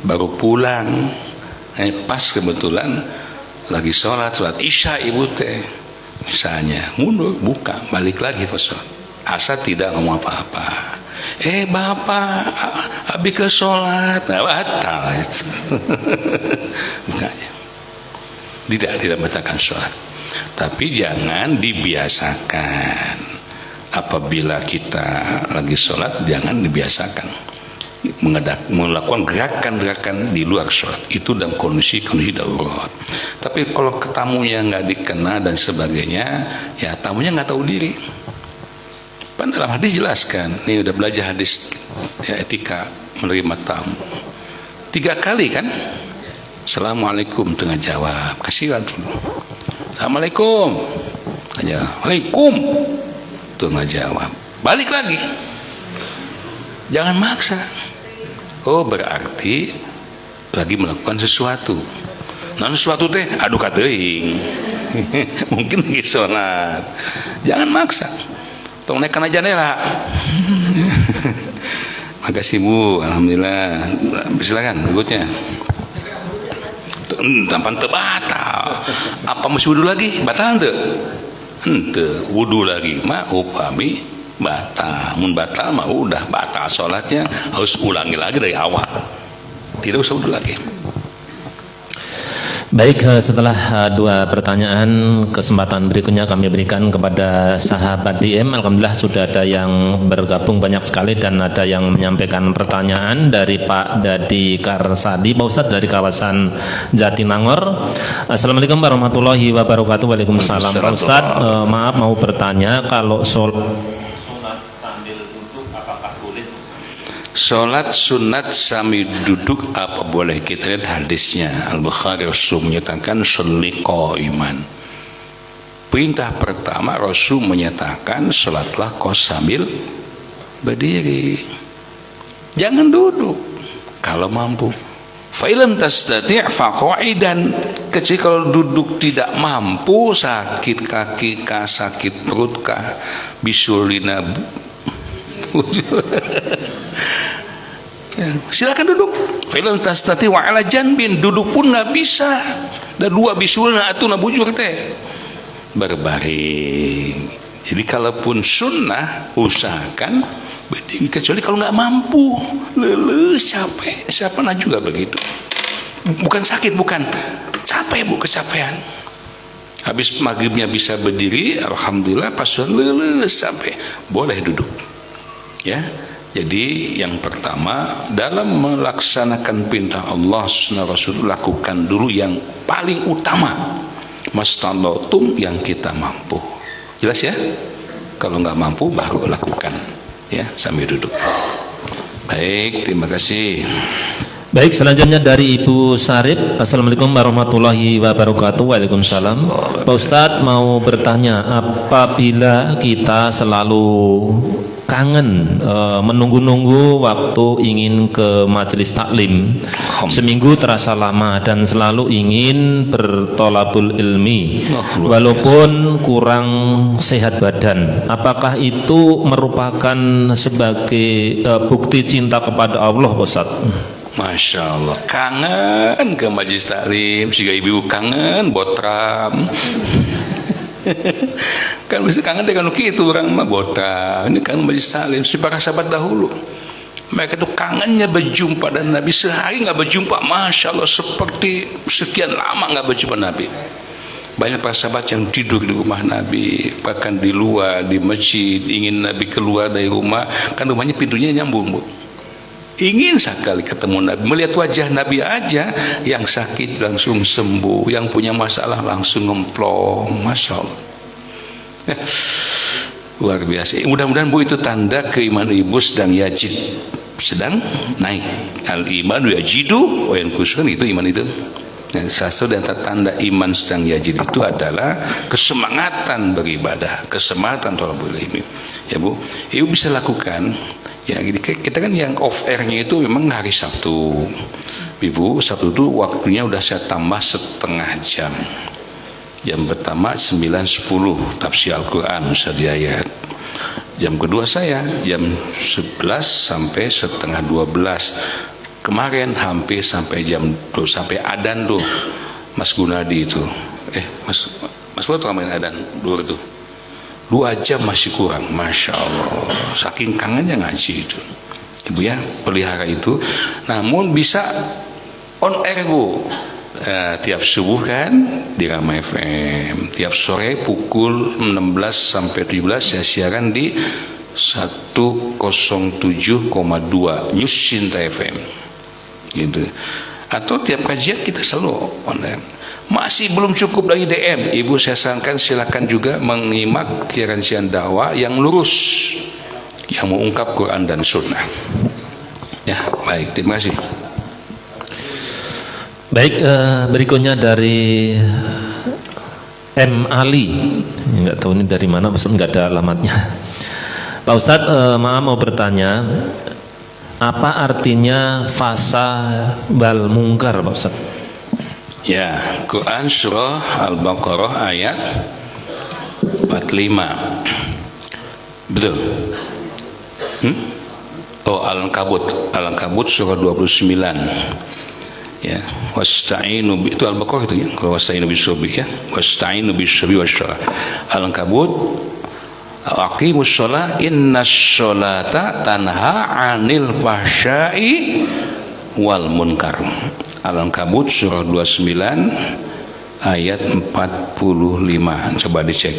baru pulang, pas kebetulan lagi sholat Isya ibu teh, misalnya mundur, buka, balik lagi pas sholat, asal tidak ngomong apa-apa. Bapak, habis ke sholat, batal itu. Bukanya. Tidak batalkan sholat, tapi jangan dibiasakan. Apabila kita lagi sholat, jangan dibiasakan melakukan gerakan-gerakan di luar sholat, itu dalam kondisi darurat. Tapi kalau tamunya nggak dikenal dan sebagainya, ya tamunya nggak tahu diri, Kan dalam hadis jelaskan, nih udah belajar hadis ya, etika menerima tamu 3 kali kan. Assalamualaikum tengah jawab, kasihan tuh. Assalamualaikum, aja. Waalaikum tengah jawab, balik lagi. Jangan maksa. Oh berarti lagi melakukan sesuatu. Nah sesuatu teh aduh kateuing. Mungkin lagi sholat. Jangan maksa. Tong naikkan aja jendela. Makasih Bu, alhamdulillah. Silakan berikutnya. Tampan teu batal. Apa mesti wudu lagi? Batal teu? Henteu, wudu lagi mah upami batal. Mun batal mah udah batal salatnya, harus ulangi lagi dari awal. Tidak usah wudu lagi. Baik, setelah 2 pertanyaan, kesempatan berikutnya kami berikan kepada sahabat DM. Alhamdulillah sudah ada yang bergabung banyak sekali dan ada yang menyampaikan pertanyaan dari Pak Dadi Karsadi, Pak Ustadz dari kawasan Jatinangor. Assalamualaikum warahmatullahi wabarakatuh. Waalaikumsalam. Pak Ustadz, maaf mau bertanya, kalau Sholat sunat sambil duduk apa boleh? Kita lihat hadisnya. Al-Bukhari Rasul menyatakan sholli qaiman. Perintah pertama Rasul menyatakan sholatlah kau sambil berdiri. Jangan duduk kalau mampu. Fa illam tastati' fa qa'idan. Kecuali kalau duduk tidak mampu, sakit kaki kah, sakit perut kah, bisulina silakan duduk. Film tastati wa ala janbin, duduk pun nggak bisa. Dan 2 bisulna atuna bujur teh berbaring. Jadi kalaupun sunnah usahakan berdiri, kecuali kalau nggak mampu, leles, capek. Siapa juga begitu. Bukan sakit, bukan capek Bu, kecapean. Habis maghribnya bisa berdiri, alhamdulillah. Pas leles capek, boleh duduk. Ya. Jadi yang pertama dalam melaksanakan perintah Allah sunnah Rasul, lakukan dulu yang paling utama, mastalatum, yang kita mampu. Jelas ya? Kalau nggak mampu baru lakukan ya sambil duduk. Baik, terima kasih. Baik, selanjutnya dari Ibu Sarip. Assalamualaikum warahmatullahi wabarakatuh. Waalaikumsalam. Pak Ustadz mau bertanya, apabila kita selalu kangen menunggu-nunggu waktu ingin ke majelis taklim, seminggu terasa lama dan selalu ingin bertolabul ilmi walaupun kurang sehat badan, apakah itu merupakan sebagai bukti cinta kepada Allah, Ustaz? Masya Allah, kangen ke majelis taklim, siga ibu kangen botram. Kan bisa kangen dengan itu orang mah botram. Ini kan majelis taklim. Si para sahabat dahulu, mereka itu kangennya berjumpa dan Nabi. Sehari nggak berjumpa, Masya Allah, seperti sekian lama nggak berjumpa Nabi. Banyak para sahabat yang tidur di rumah Nabi, bahkan di luar, di masjid, ingin Nabi keluar dari rumah, kan rumahnya pintunya nyambung Bu. Ingin sekali ketemu Nabi, melihat wajah Nabi aja. Yang sakit langsung sembuh, yang punya masalah langsung ngemplong. Masya Allah ya, luar biasa. Mudah-mudahan Bu itu tanda keimanan Ibu sedang yajid, sedang naik. Al-iman yajidu wa yankusun, itu iman itu. Salah satu dan tanda iman sedang yajid itu adalah kesemangatan beribadah, kesemangatan thalabul ilmi. Ya Bu, Ibu bisa lakukan. Ya, kita kan yang off airnya itu memang hari Sabtu. Ibu, Sabtu itu waktunya udah saya tambah setengah jam. Jam pertama 9.10 tafsir Al-Quran Ustaz ayat. Jam kedua saya jam 11 sampai setengah 12. Kemarin hampir sampai jam 2, sampai adan tuh Mas Gunadi itu. Mas Gunadi main adan dulu itu. 2 jam masih kurang, Masya Allah, saking kangennya ngaji itu. Ibu ya, pelihara itu. Namun bisa on air Bu, tiap subuh kan di Rama FM, tiap sore pukul 16 sampai 17 saya siaran di 107,2 News Cinta FM gitu. Atau tiap kajian kita selalu on air. masih belum cukup lagi DM, ibu saya sarankan silakan juga menyimak kirancian dakwah yang lurus, yang mengungkap Quran dan Sunnah. Ya, baik, terima kasih. Baik, berikutnya dari M. Ali. Nggak tahu ini dari mana, Ustaz, nggak ada alamatnya. Pak Ustadz, maaf mau bertanya, apa artinya fasa wal mungkar, Pak Ustadz? Ya, Quran surah Al-Baqarah ayat 45. Betul? Oh, Al-Ankabut surah 29. Ya, wasta'inu itu Al-Baqarah itu ya. Kalau wasta'inu bis-sabri ya. Wasta'inu bis-sabri wassalah. Al-Ankabut aqimus shalah innas sholata tanha 'anil fahsya'i wal munkar. Al-Ankabut surah 29 ayat 45. Coba dicek.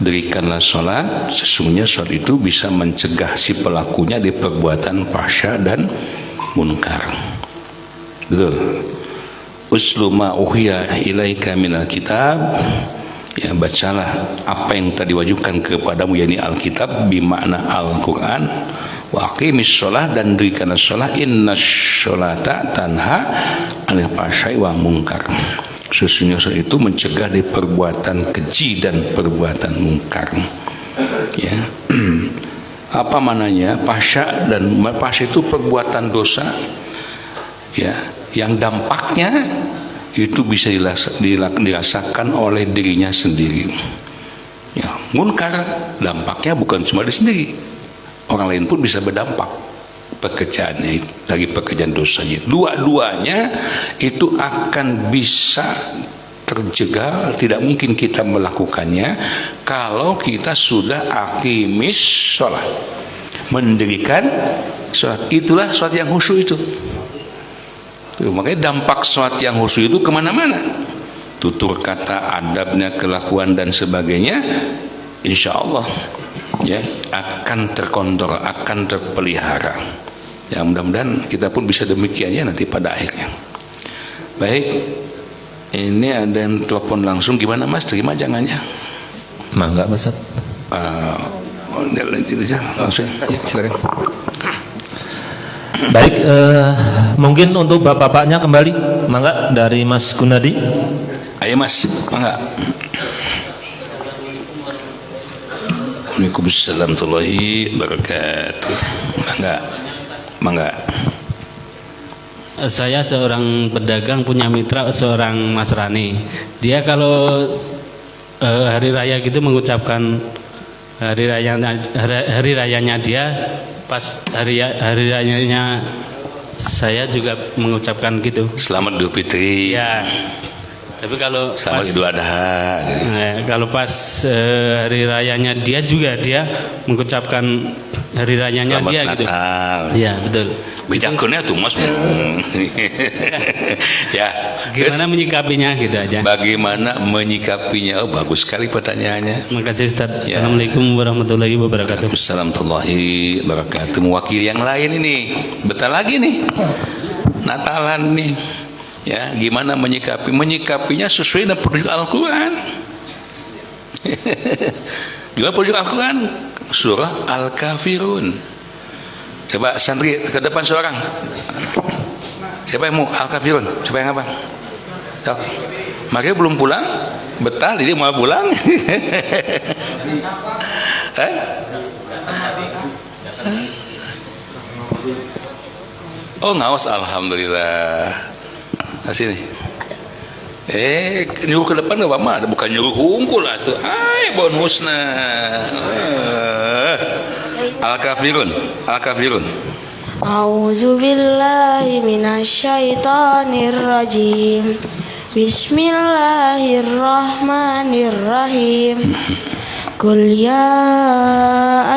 Dirikanlah sholat, sesungguhnya sholat itu bisa mencegah si pelakunya di perbuatan fahsya dan munkar. Betul. Uslu ma uhiya ilaika minal kitab. Ya, bacalah apa yang tadi diwajibkan kepadamu, yakni Alkitab, bimakna Al-Quran. Wa aqimis sholah, dan dirikanlah sholah, innas sholata tanha 'anil fahsya'i wa munkar. Sesungguhnya sholat itu mencegah dari perbuatan keji dan perbuatan munkar. Ya. Apa mananya? Fahsya dan fahsya itu perbuatan dosa, ya, yang dampaknya itu bisa dirasakan oleh dirinya sendiri. Ya, munkar dampaknya bukan cuma di sendiri, orang lain pun bisa berdampak pekerjaannya dari pekerjaan dosanya. Dua-duanya itu akan bisa terjegal, tidak mungkin kita melakukannya kalau kita sudah aqimis sholat, mendirikan sholat. Itulah sholat yang khusyuk itu. Makanya dampak sholat yang khusyuk itu kemana-mana, tutur kata, adabnya, kelakuan dan sebagainya, insya Allah ya akan terkontrol, akan terpelihara. Ya, mudah-mudahan kita pun bisa demikian ya nanti pada akhirnya. Baik, ini ada yang telepon langsung, gimana Mas, terima jangannya? Mangga, Mas. Langsung ya, silakan. Baik, mungkin untuk bapak-bapaknya kembali, mangga, dari Mas Gunadi. Ayo Mas, mangga. Waalaikumsalam warahmatullahi wabarakatuh. Mangga. Saya seorang pedagang, punya mitra seorang Nasrani. Dia kalau hari raya gitu mengucapkan hari rayanya dia, pas hari rayanya saya juga mengucapkan gitu. Selamat Idul Fitri. Ya. Tapi kalau selamat Idul Adha. Kalau pas hari rayanya dia juga dia mengucapkan hari rayanya selamat dia Natal. Gitu. Iya, betul. Bijaksana tuh Mas. Ya. Gimana menyikapinya gitu aja. Bagaimana menyikapinya? Oh, bagus sekali pertanyaannya. Terima kasih Ustaz. Ya. Assalamualaikum warahmatullahi wabarakatuh. Assalamualaikum warahmatullahi wabarakatuh. Mewakili yang lain ini. Bentar lagi nih. Natalan nih. Ya, gimana menyikapinya sesuai dengan petunjuk Al-Quran. Gimana petunjuk Al-Quran? Surah Al-Kafirun. Coba santri ke depan seorang. Siapa yang mau Al-Kafirun? Siapa yang apa? Sok. Makanya belum pulang, betah, jadi mau pulang. Oh, ngawas, alhamdulillah. Sini. Nyuruh ke depan gak apa-apa, bukan nyuruh hunkul lah tuh. Bonusna. Al-Kafirun. A'udzu billahi minasyaitonir rajim. Bismillahirrahmanirrahim. Qul ya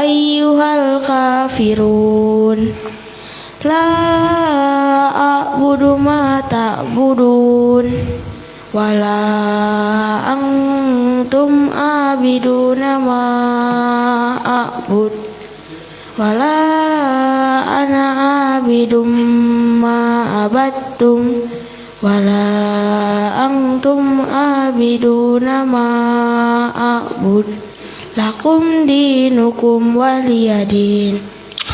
ayyuhal kafirun la a'budu ma ta'budun wala antum abiduna ma a'bud wala ana abidum ma abattum wala antum abiduna ma a'bud lakum dinukum waliyadin.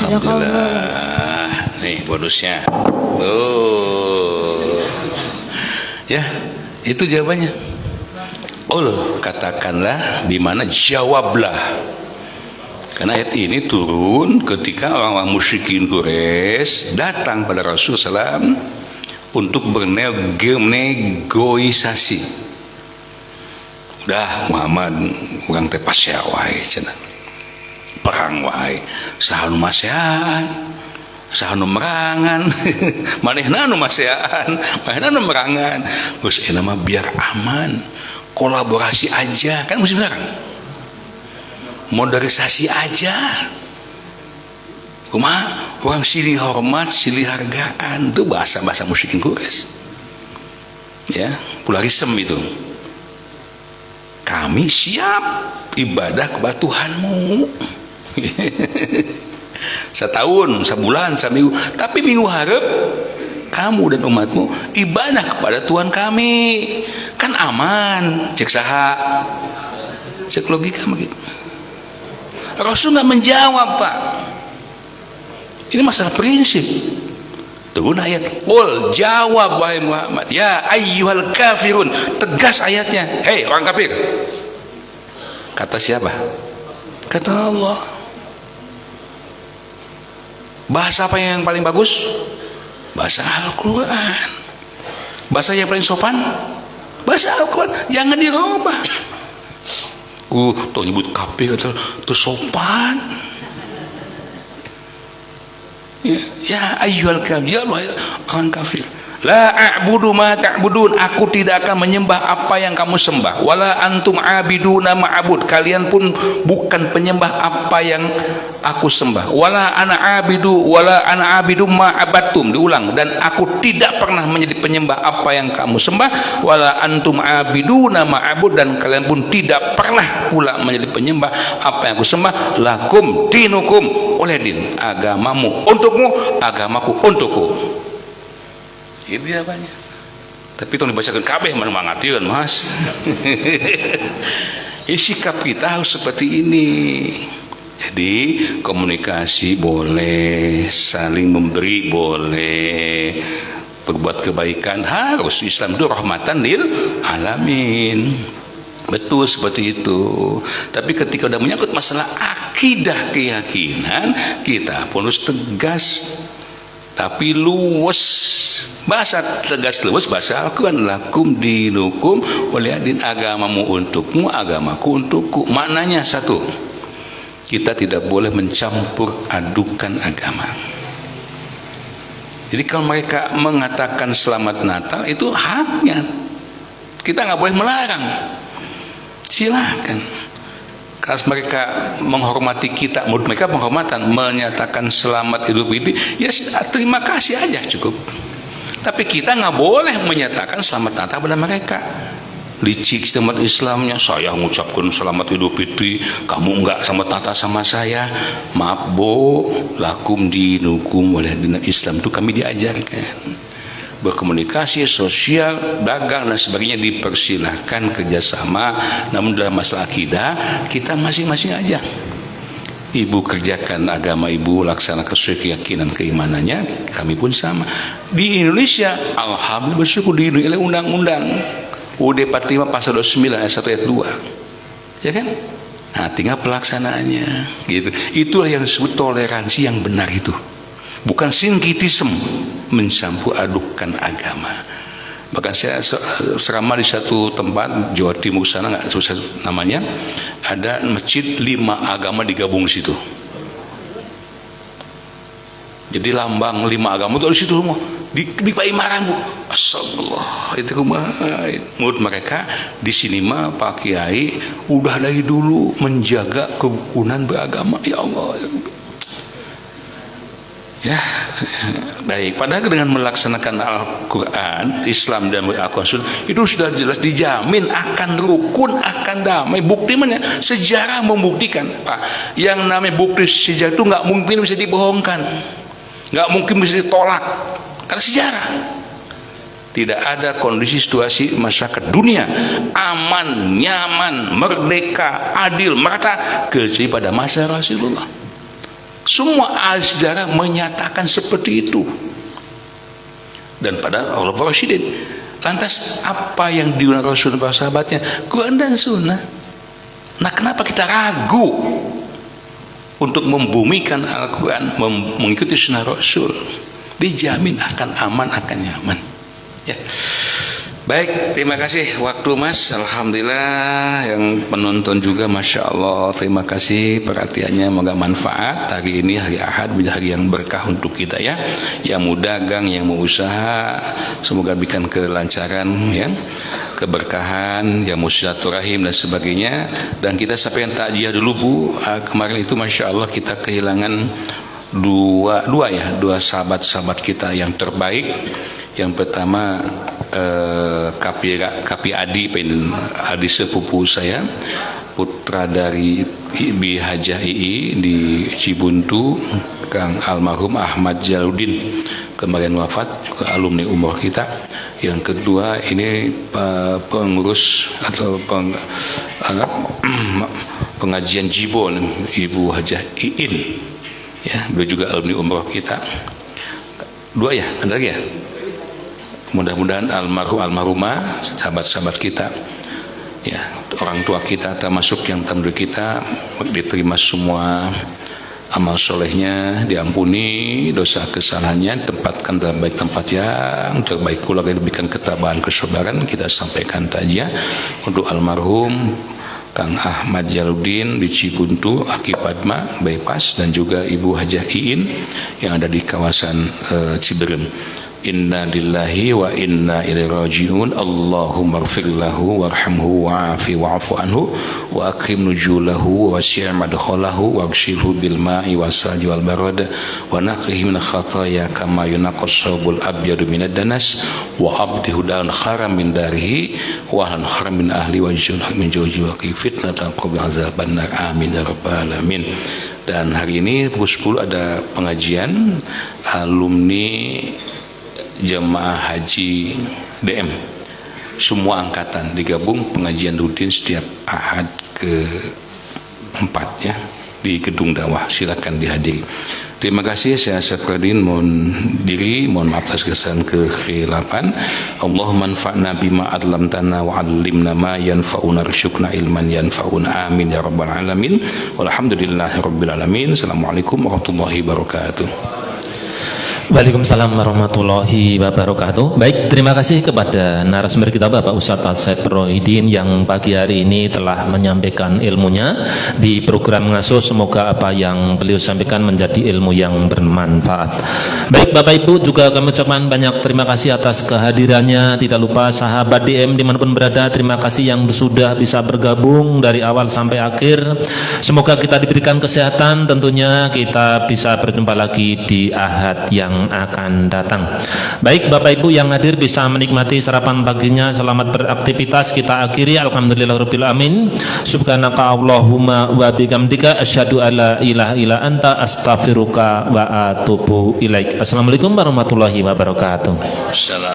Alhamdulillah. Nih bonusnya. Oh. Ya, itu jawabannya. Katakanlah di mana jawablah. Karena ayat ini turun ketika orang-orang musyrikin Quraisy datang pada Rasulullah SAW untuk bernegosiasi. Udah Muhammad orang teh pasya wae cenah. Perang wae. Saha nu masehan, saha nu merangan. Manehna nu masehan, manehna nu merangan. Geus eta mah biar aman. Kolaborasi aja, kan musim sekarang. Modernisasi aja. Kumaha orang silih hormat, silih hargaan, itu bahasa-bahasa musyrikin Quraisy. Ya, pluralisme itu. Kami siap ibadah kepada Tuhanmu. Setahun, sebulan, seminggu, tapi minggu harap kamu dan umatmu ibadah kepada Tuhan kami. Kan aman, cek saha, cek logika begitu. Rasul nggak menjawab, Pak. Ini masalah prinsip. Turun ayat, "Qul jawab wahai Muhammad, ya ayyuhal kafirun." Tegas ayatnya. Hei orang kafir. Kata siapa? Kata Allah. Bahasa apa yang paling bagus? Bahasa Al-Quran. Bahasa yang paling sopan? Bahasa Al-Quran. Jangan dirubah. Tuh nyebut kafir itu sopan. Ya ayyuhal kafir, orang kafir. La a'budu ma ta'budun, aku tidak akan menyembah apa yang kamu sembah. Wala antum abiduna ma'abud, kalian pun bukan penyembah apa yang aku sembah. Wala ana abidu ma'abattum, diulang, dan aku tidak pernah menjadi penyembah apa yang kamu sembah. Wala antum abiduna ma'abud, dan kalian pun tidak pernah pula menjadi penyembah apa yang aku sembah. Lakum dinukum, oleh din, agamamu untukmu, agamaku untukku. Itu jawabannya. Tapi itu dibacakan kabeh mengatirkan, Mas. Sikap kita harus seperti ini. Jadi komunikasi boleh, saling memberi boleh, berbuat kebaikan harus. Islam itu rahmatan lil alamin. Betul seperti itu. Tapi ketika sudah menyangkut masalah akidah, keyakinan, kita pun harus tegas tapi luwes. Bahasa tegas luwes bahasa Al-Quran, lakum dinukum waliyadin, agamamu untukmu, agamaku untukku. Maknanya satu, kita tidak boleh mencampur adukan agama. Jadi kalau mereka mengatakan selamat Natal, itu haknya, kita nggak boleh melarang, silahkan. Kalau mereka menghormati kita, menurut mereka penghormatan, menyatakan selamat Idul Fitri, ya terima kasih aja cukup. Tapi kita nggak boleh menyatakan selamat Natal pada mereka. Licik umat Islamnya, saya mengucapkan selamat Idul Fitri, kamu enggak selamat Natal sama saya. Maaf bo, lakum dinukum, oleh dinam Islam itu kami diajarkan. Berkomunikasi, sosial, dagang dan sebagainya dipersilahkan kerjasama. Namun dalam masalah akidah, kita masing-masing aja. Ibu kerjakan agama ibu, laksanakan sesuai keyakinan keimanannya, kami pun sama. Di Indonesia, alhamdulillah bersyukur dilindungi oleh undang-undang UUD 45 pasal 29 ayat 1 ayat 2. Ya kan? Nah, tinggal pelaksanaannya gitu. Itulah yang disebut toleransi yang benar itu. Bukan sinkritisme, mencampur adukan agama. Bahkan saya ceramah di satu tempat Jawa Timur sana, nggak susah namanya, ada masjid 5 agama digabung di situ. Jadi lambang 5 agama itu di situ semua. Di Paimaran, Bu. Astagfirullah, itu rumah. Menurut mereka di sini mah Pak Kiai udah dari dulu menjaga kerukunan beragama. Ya Allah. Ya, baik. Padahal dengan melaksanakan Al-Quran, Islam dan Al-Quran itu sudah jelas dijamin akan rukun, akan damai. Bukti mana? Sejarah membuktikan, Pak. Yang namanya bukti sejarah itu nggak mungkin bisa dibohongkan, nggak mungkin bisa ditolak karena sejarah. Tidak ada kondisi situasi masyarakat dunia aman, nyaman, merdeka, adil, merata kecuali pada masa Rasulullah. Semua ahli sejarah menyatakan seperti itu. Dan pada Allah Rasyidin. Lantas apa yang diulang Rasul dan para sahabatnya? Quran dan Sunnah. Nah, kenapa kita ragu untuk membumikan Al-Quran, mengikuti Sunnah Rasul? Dijamin akan aman, akan nyaman. Ya. Baik, terima kasih waktu Mas. Alhamdulillah, yang penonton juga Masya Allah, terima kasih perhatiannya, moga manfaat. Hari ini hari Ahad menjadi hari yang berkah untuk kita ya. Yang mau dagang, yang mau usaha, semoga berikan kelancaran ya, keberkahan, yang mau silaturahim dan sebagainya. Dan kita sampaikan takziah dulu Bu. Kemarin itu Masya Allah kita kehilangan dua sahabat-sahabat kita yang terbaik. Yang pertama Kapi Adi sepupu saya, putra dari Ibu Hajah II di Cibuntu, Kang almarhum Ahmad Jaludin kemarin wafat, juga alumni umroh kita. Yang kedua ini pengurus atau pengajian Jibon Ibu Hajah Iin ya, beliau juga alumni umroh kita. Dua ya, ada lagi ya. Mudah-mudahan almarhumah sahabat-sahabat kita ya, orang tua kita termasuk yang tamu kita diterima semua amal solehnya, diampuni dosa kesalahannya, tempatkan dalam baik tempat yang terbaik, keluarga diberikan ketabahan kesabaran. Kita sampaikan takziah untuk almarhum Kang Ahmad Jaludin di Cibuntu, Aki Padma bypass, dan juga Ibu Hajah Iin yang ada di kawasan Ciberem. Inna lillahi wa inna ilaihi raji'un. Allahumma ighfir lahu warhamhu wa'afi wa'fu anhu wa akrim nujulahu wa wasi' madkhalahu waghsilhu bil ma'i wasalji wal barad wa naqih min khataaya kama yunaqqas sabul abyadu minad danas wa abdihu dan kharam min darihi wa lan kharam min ahli wa jun min jawji wa fitnatan qabla azaban nar. Amin ya rabbal alamin. Dan hari ini pukul 10 ada pengajian alumni jemaah haji DM, semua angkatan digabung pengajian rutin setiap Ahad ke-4 ya di Gedung Dakwah. Silakan dihadiri. Terima kasih. Saya Syafruddin mohon diri, mohon maaf atas kesalahan kekhilafan. Allahumma anfa'na bima 'allamtana wa 'allimna ma yanfa'una warzuqna ilman yanfa'una. Amin ya rabbal alamin. Walhamdulillahirabbil alamin. Assalamualaikum warahmatullahi wabarakatuh. Waalaikumsalam warahmatullahi wabarakatuh. Baik, terima kasih kepada narasumber kita Bapak Ustadz Asep Rohidin yang pagi hari ini telah menyampaikan ilmunya di program Ngasuh. Semoga apa yang beliau sampaikan menjadi ilmu yang bermanfaat. Baik Bapak Ibu, juga kami ucapkan banyak terima kasih atas kehadirannya. Tidak lupa sahabat DM dimanapun berada, terima kasih yang sudah bisa bergabung dari awal sampai akhir. Semoga kita diberikan kesehatan, tentunya kita bisa berjumpa lagi di Ahad yang akan datang. Baik Bapak Ibu yang hadir bisa menikmati sarapan paginya. Selamat beraktivitas. Kita akhiri alhamdulillahirabbil alamin. Subhanaka Allahumma wa bihamdika asyhadu alla ilaha illa anta astaghfiruka wa atubu ilaik. Assalamualaikum warahmatullahi wabarakatuh.